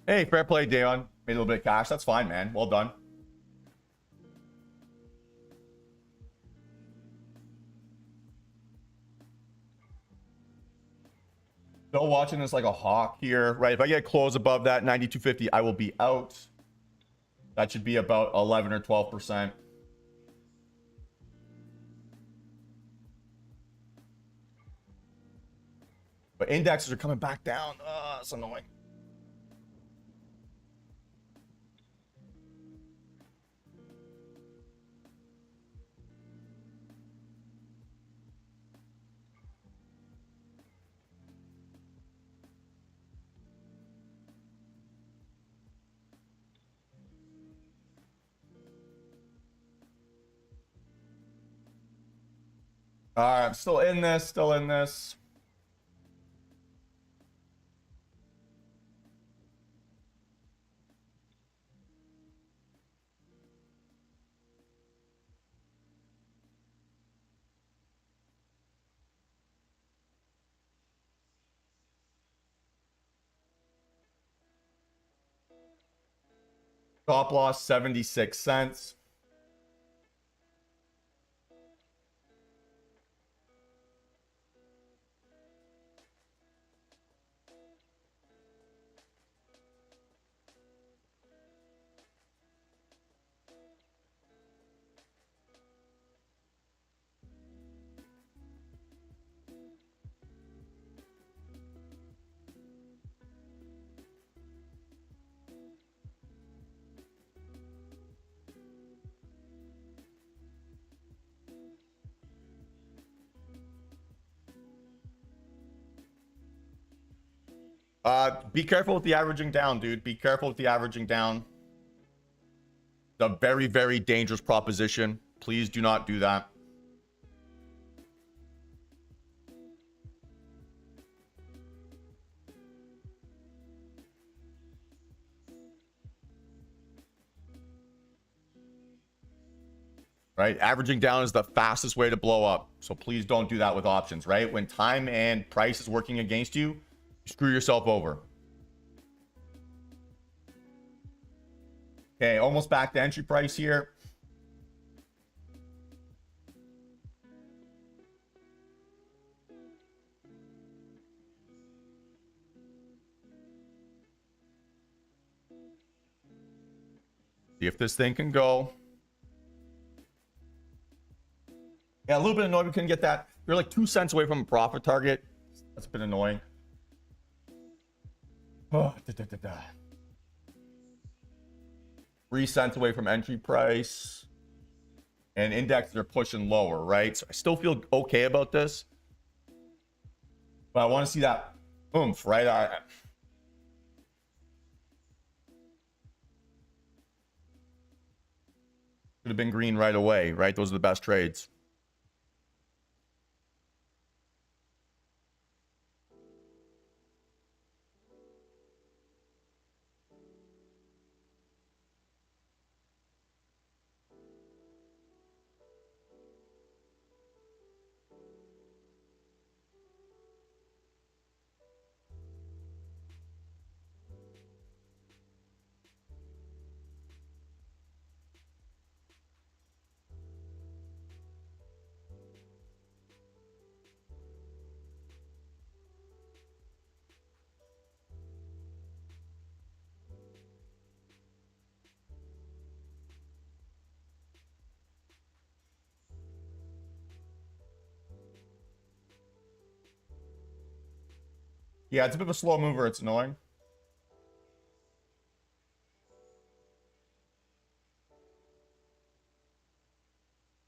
S1: Hey, fair play, Dayon. Made a little bit of cash. That's fine, man. Well done. Still watching this like a hawk here, right? If I get close above that 92.50, I will be out. That should be about 11 or 12%. But indexes are coming back down. That's annoying. All right, I'm still in this, still in this. Stop loss 76 cents. Be careful with the averaging down, dude. Be careful with the averaging down. It's a very, very dangerous proposition. Please do not do that. Right? Averaging down is the fastest way to blow up. So please don't do that with options, right? When time and price is working against you, screw yourself over. Okay, almost back to entry price here. See if this thing can go. Yeah, a little bit annoyed we couldn't get that. You're like 2 cents away from a profit target. That's been annoying. Oh, 3 cents away from entry price. And indexes are pushing lower, right? So I still feel okay about this. But I want to see that oomph, right? Could have been green right away, right? Those are the best trades. Yeah, it's a bit of a slow mover. It's annoying.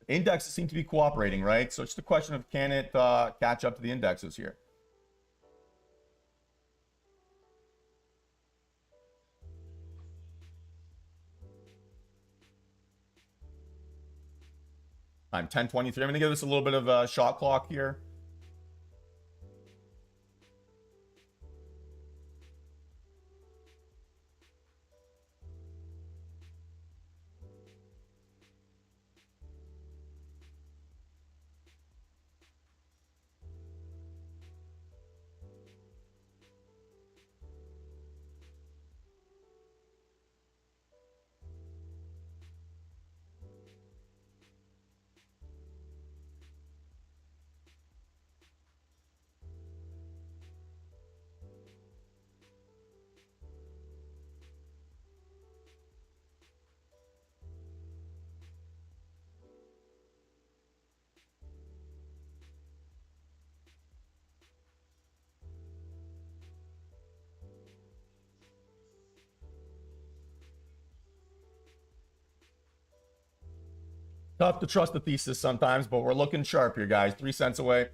S1: Indexes seem to be cooperating, right? So it's just a question of can it catch up to the indexes here. I'm 10:23. I'm going to give this a little bit of a shot clock here. Tough to trust the thesis sometimes, but we're looking sharp here, guys. 3 cents away.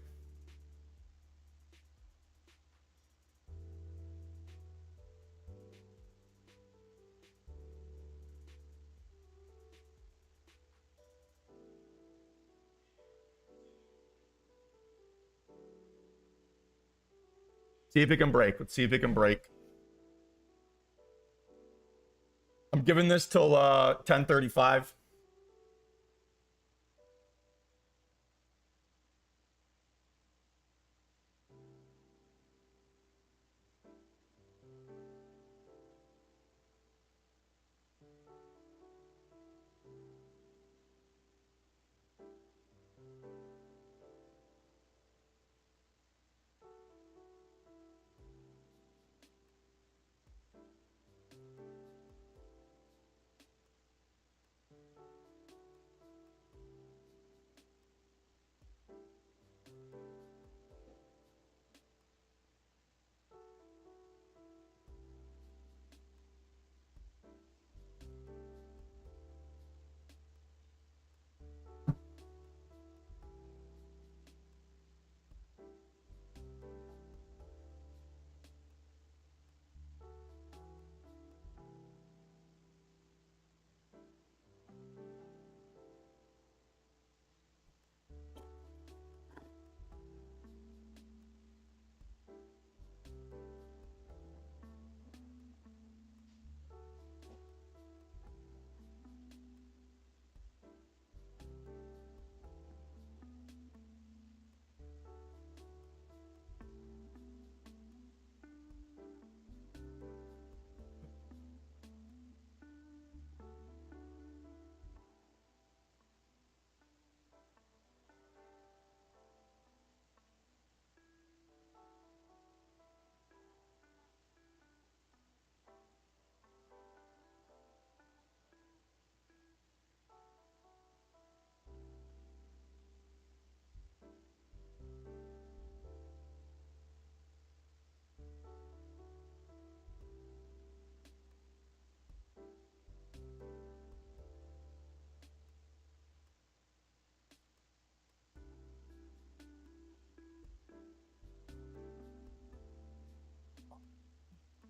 S1: See if it can break. Let's see if it can break. I'm giving this till 10:35.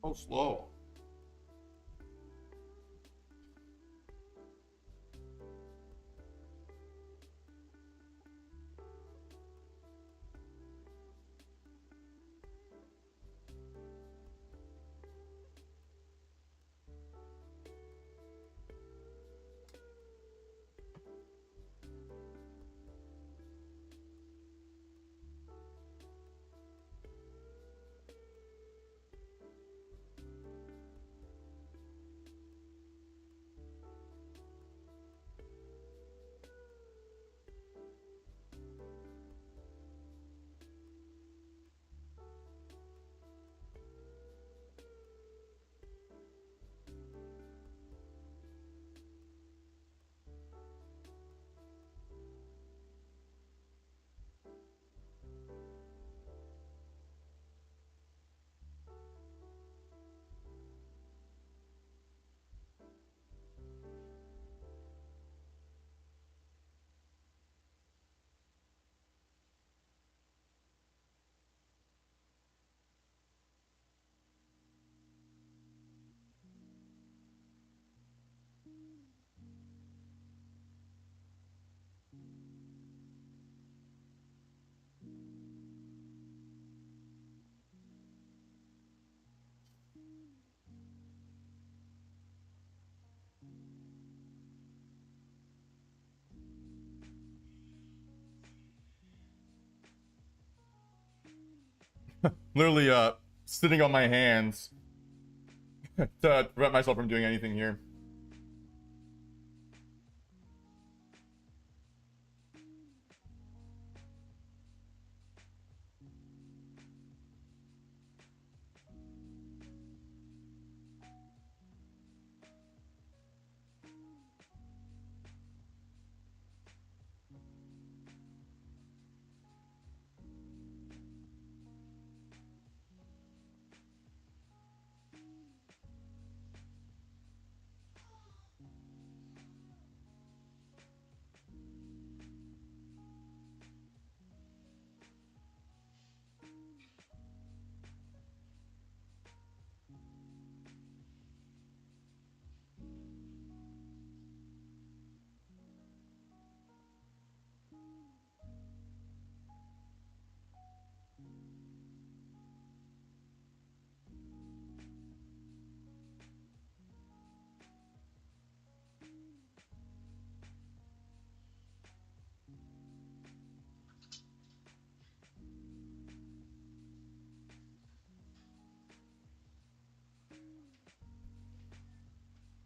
S1: Oh, slow. Literally sitting on my hands to prevent myself from doing anything here.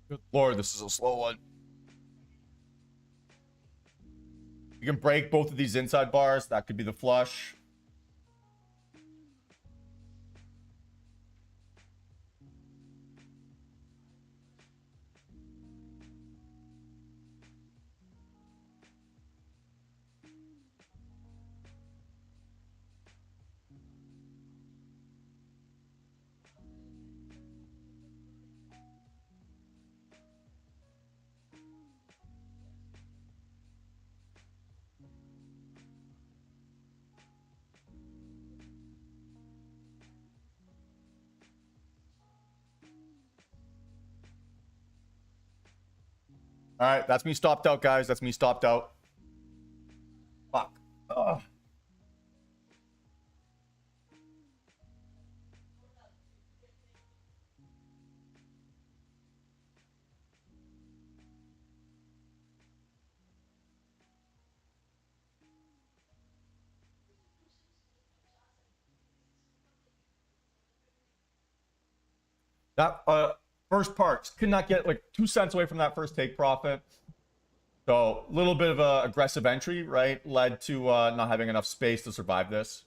S1: Good Lord, this is a slow one. You can break both of these inside bars. That could be the flush. All right, that's me stopped out, guys. That's me stopped out. Fuck. Ugh. That first parts could not get like 2 cents away from that first take profit. So a little bit of a aggressive entry, right? Led to not having enough space to survive this.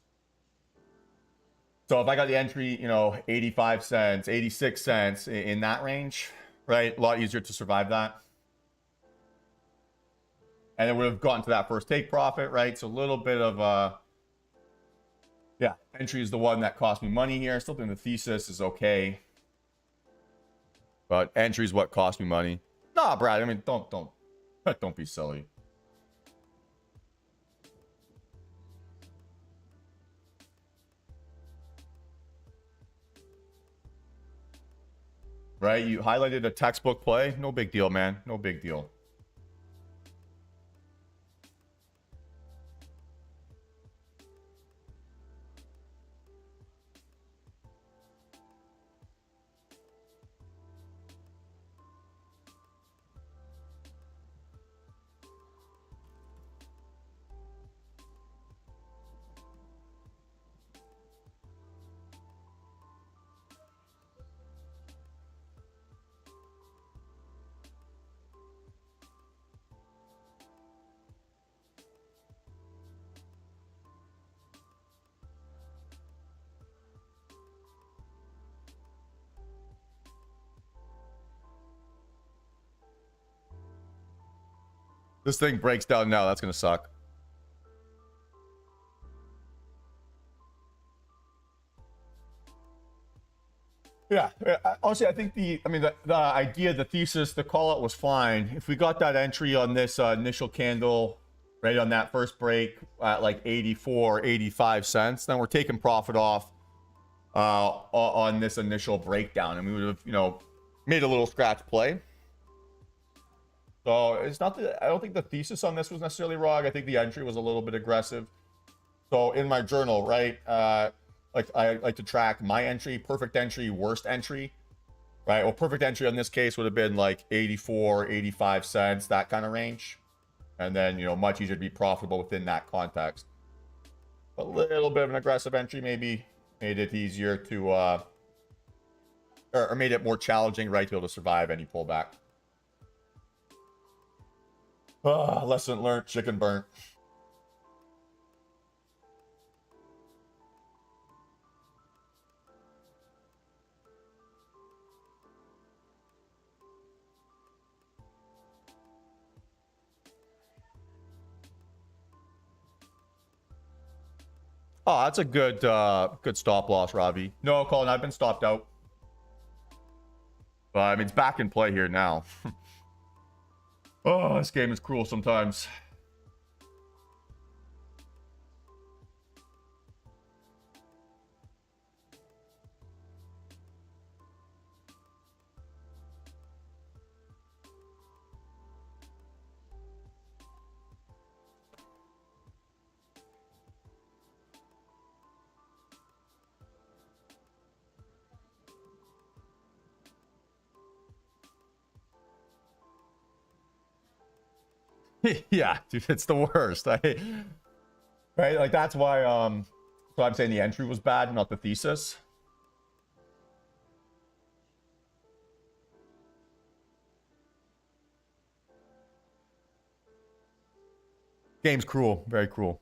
S1: So if I got the entry, 85 cents, 86 cents in that range, right? A lot easier to survive that. And it would have gotten to that first take profit, right? So a little bit of yeah, entry is the one that cost me money here. Still think the thesis is okay. But entry is what cost me money. Nah, Brad, I mean, don't be silly. Right? You highlighted a textbook play. No big deal, man. No big deal. This thing breaks down now. That's going to suck. Yeah, honestly, I think the idea, the thesis, the call out was fine. If we got that entry on this initial candle, right on that first break at like 84, 85 cents, then we're taking profit off on this initial breakdown, and we would have, made a little scratch play. So it's not that I don't think the thesis on this was necessarily wrong. I think the entry was a little bit aggressive. So in my journal, right, like I like to track my entry, perfect entry, worst entry, right? Well, perfect entry on this case would have been like 84, 85 cents, that kind of range. And then, much easier to be profitable within that context. A little bit of an aggressive entry maybe made it easier to, or made it more challenging, right, to be able to survive any pullback. Lesson learned, chicken burnt. Oh, that's a good good stop loss, Ravi. No, Colin, I've been stopped out. But I mean, it's back in play here now. Oh, this game is cruel sometimes. Yeah, dude, it's the worst. Right? Like that's why so I'm saying the entry was bad, not the thesis. Game's cruel, very cruel.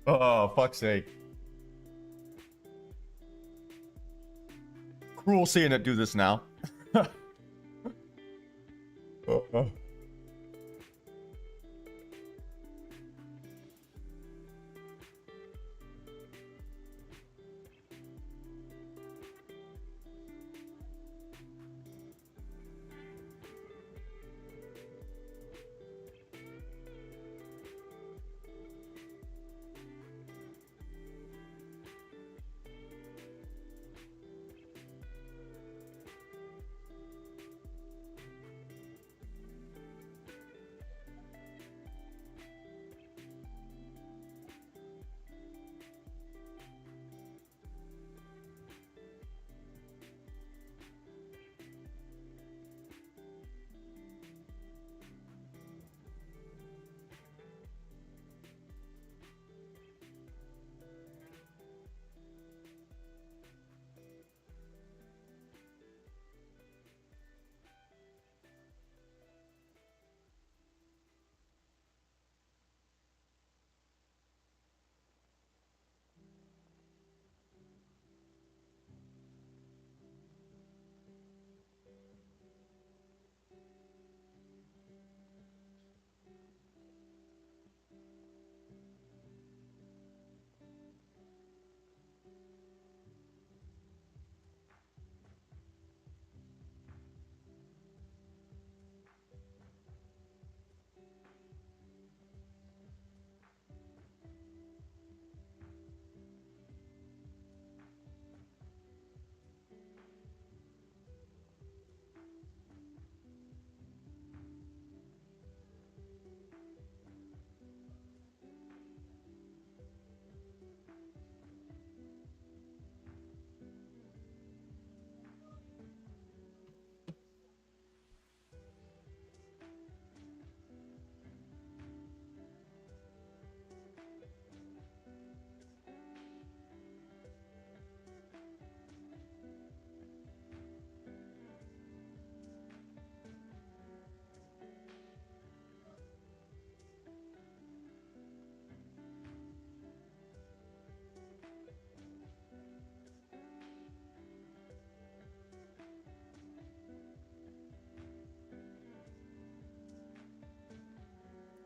S1: Oh, fuck's sake. Cruel seeing it do this now. Uh.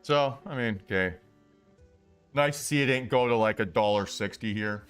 S1: So, I mean, okay. Nice to see it didn't go to like $1.60 here.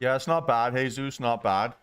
S1: Yeah, it's not bad, Jesus. Not bad.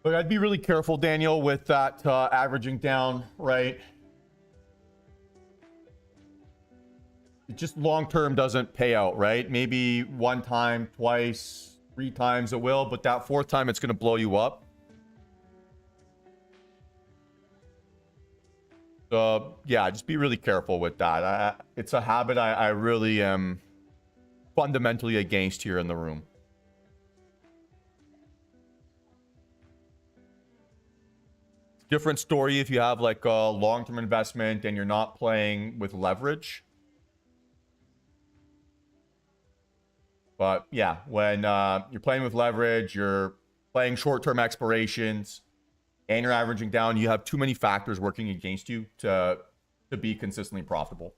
S1: But I'd be really careful, Daniel, with that averaging down, right? It just long term doesn't pay out, right? Maybe one time, twice, three times it will, but that fourth time it's going to blow you up. So yeah, just be really careful with that. It's a habit I really am fundamentally against here in the room. Different story if you have like a long-term investment and you're not playing with leverage. But yeah, when you're playing with leverage, you're playing short-term expirations, and you're averaging down, you have too many factors working against you to be consistently profitable.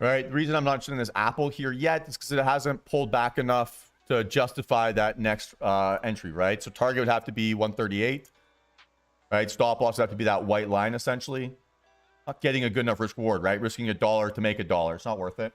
S1: Right. The reason I'm not showing this Apple here yet is because it hasn't pulled back enough to justify that next entry, right? So target would have to be 138, right? Stop loss would have to be that white line, essentially. Not getting a good enough risk reward, right? Risking $1 to make $1. It's not worth it.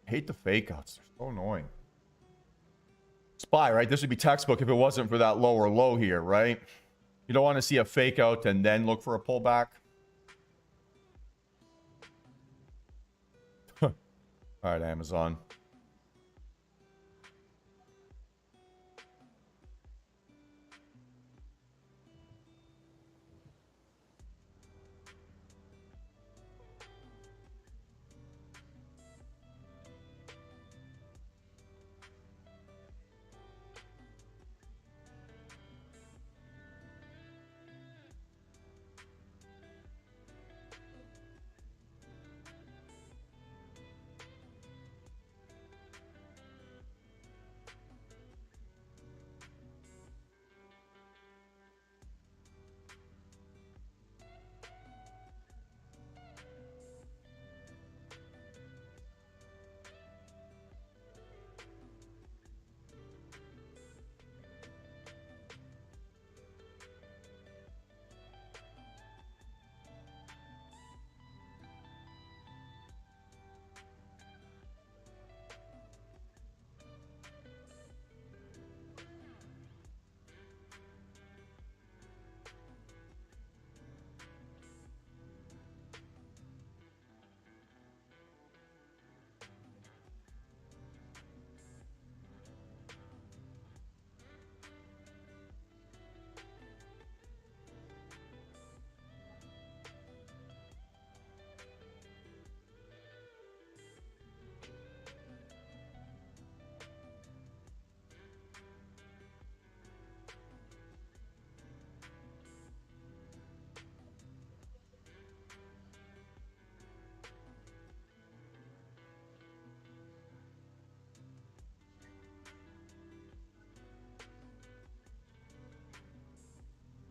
S1: I hate the fake outs. They're so annoying. SPY, right? This would be textbook if it wasn't for that lower low here, right? You don't want to see a fake out and then look for a pullback. All right, Amazon.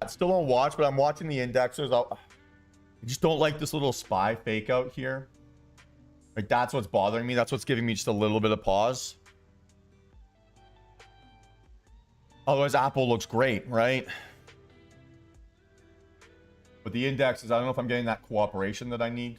S1: chat. Still on watch, but I'm watching the indexers. I just don't like this little SPY fake out here. Like, that's what's bothering me. That's what's giving me just a little bit of pause. Otherwise, Apple looks great, right? But the indexes, I don't know if I'm getting that cooperation that I need.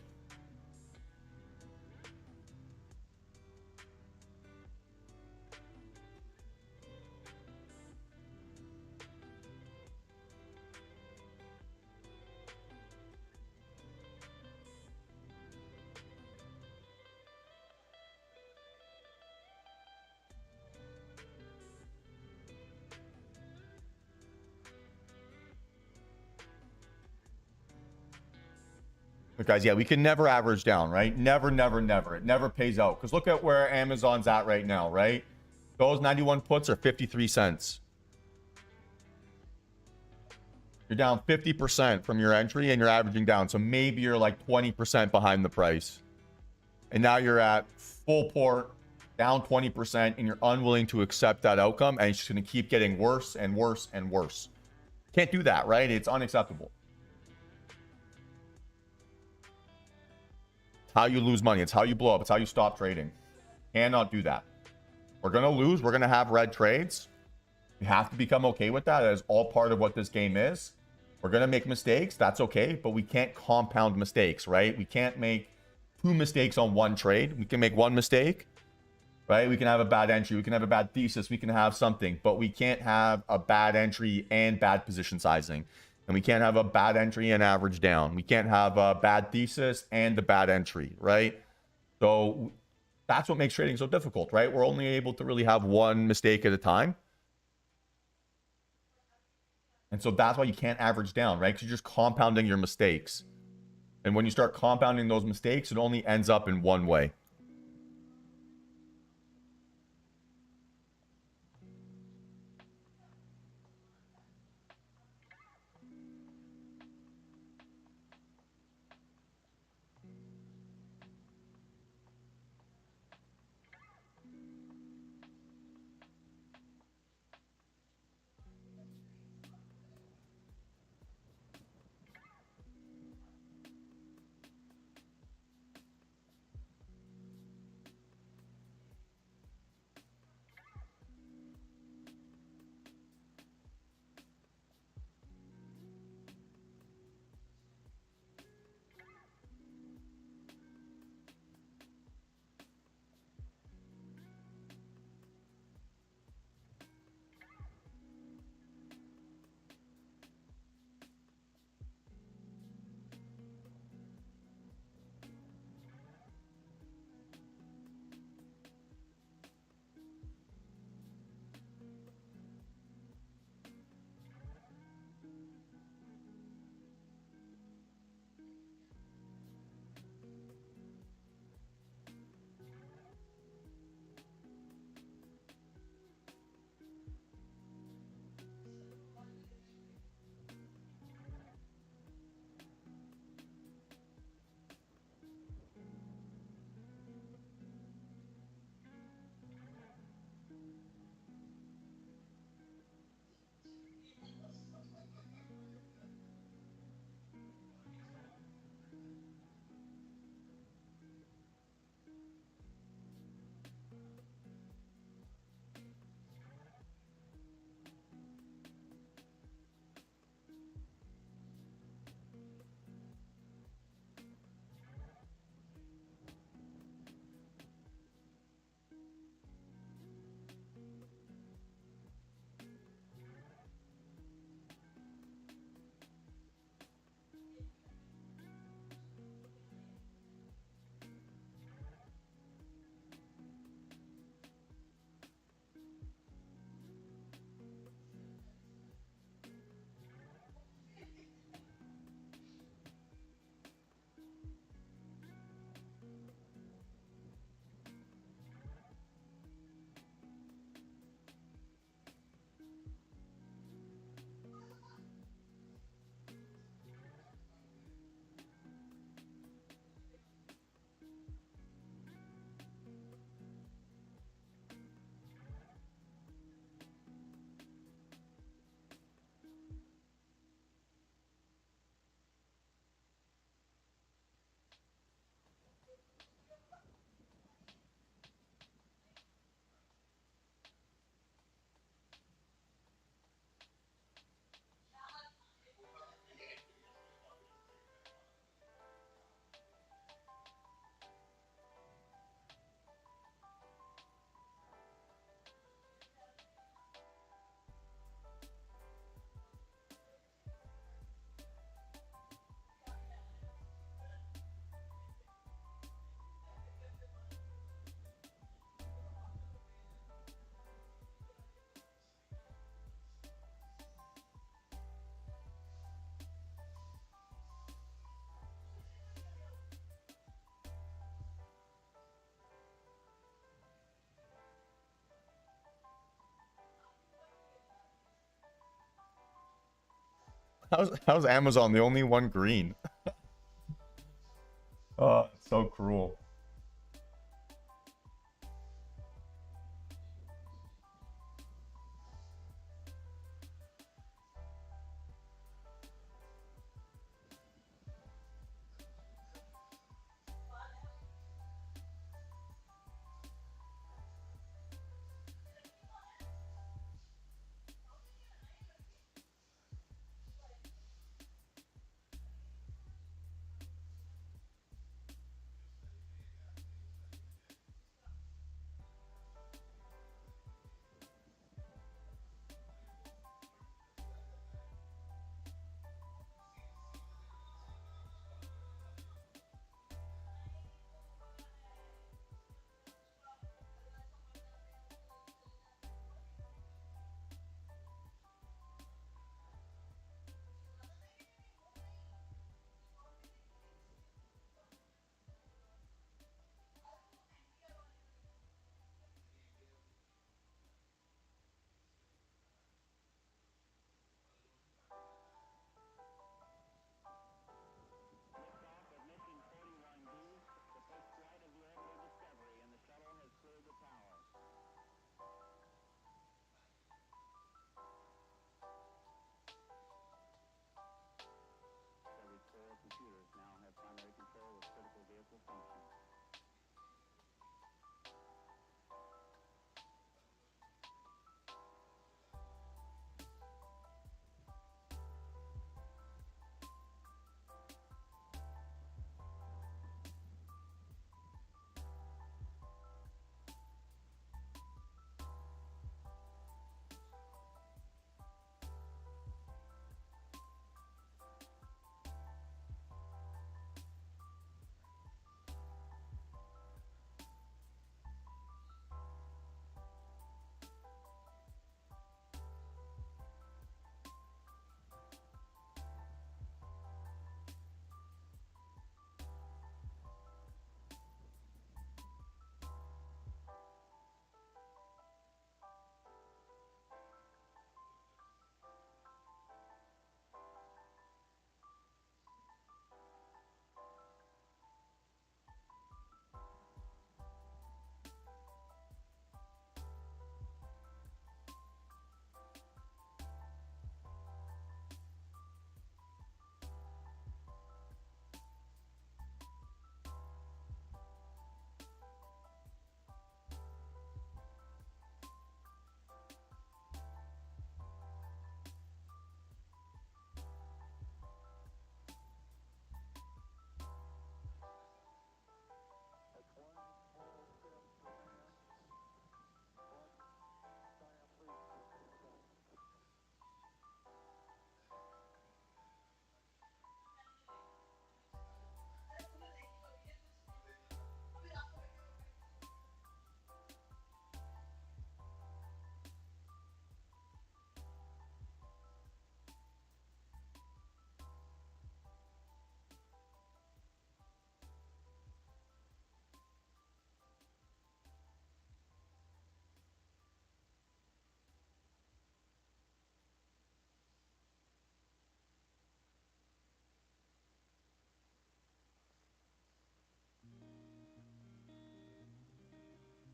S1: But guys, yeah, we can never average down, right? Never, never, never. It never pays out. Because look at where Amazon's at right now, right? Those 91 puts are 53 cents. You're down 50% from your entry and you're averaging down. So maybe you're like 20% behind the price. And now you're at full port, down 20%, and you're unwilling to accept that outcome. And it's just going to keep getting worse and worse and worse. Can't do that, right? It's unacceptable. It's how you lose money. It's how you blow up. It's how you stop trading. Cannot do that. We're going to lose. We're going to have red trades. You have to become okay with that. That is all part of what this game is. We're going to make mistakes. That's okay. But we can't compound mistakes, right? We can't make 2 mistakes on one trade. We can make 1 mistake, right? We can have a bad entry. We can have a bad thesis. We can have something. But we can't have a bad entry and bad position sizing. And we can't have a bad entry and average down. We can't have a bad thesis and a bad entry, right? So that's what makes trading so difficult, right? We're only able to really have 1 mistake at a time. And so that's why you can't average down, right? Because you're just compounding your mistakes. And when you start compounding those mistakes, it only ends up in one way. How's Amazon the only one green? Oh, it's so cruel.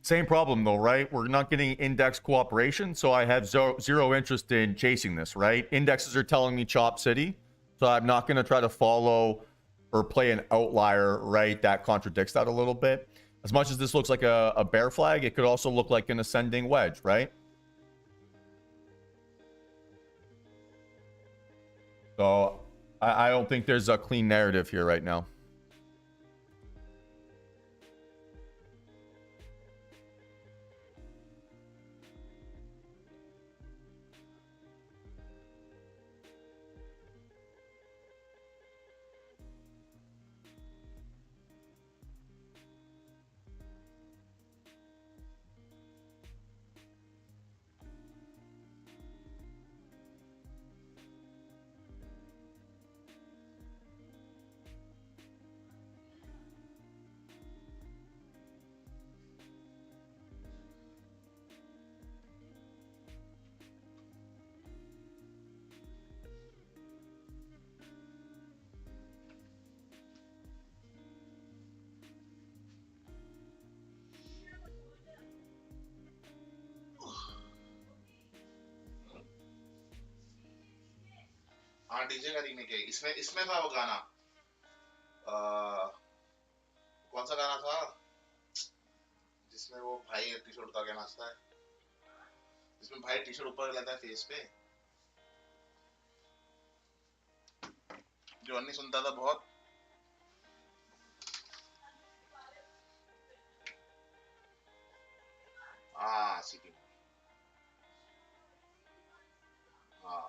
S1: Same problem though, right? We're not getting index cooperation, so I have zero interest in chasing this, right? Indexes are telling me Chop City, so I'm not going to try to follow or play an outlier, right? That contradicts that a little bit. As much as this looks like a bear flag, it could also look like an ascending wedge, right? So I don't think there's a clean narrative here right now.
S2: हाँ DJ का remake है। इसमें इसमें था वो गाना, कौन सा गाना था जिसमें वो भाई टी शर्ट उतार के नाचता है, जिसमें भाई टी शर्ट ऊपर लेता है फेस पे, जो अन्नी सुनता था बहुत। हाँ सिटी में। हाँ।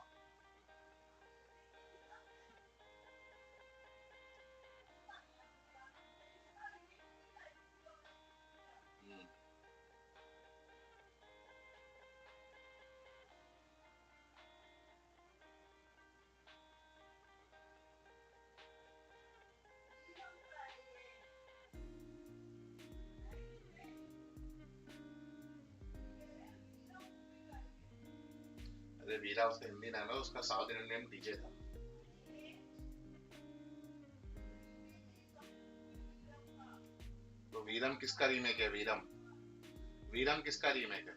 S2: हम्म। अरे वीरा उसका हिंदी नाम है, उसका साउथ इंडियन डीजे था। तो वीरम किसका रीमेक है? वीरम, वीरम किसका रीमेक है?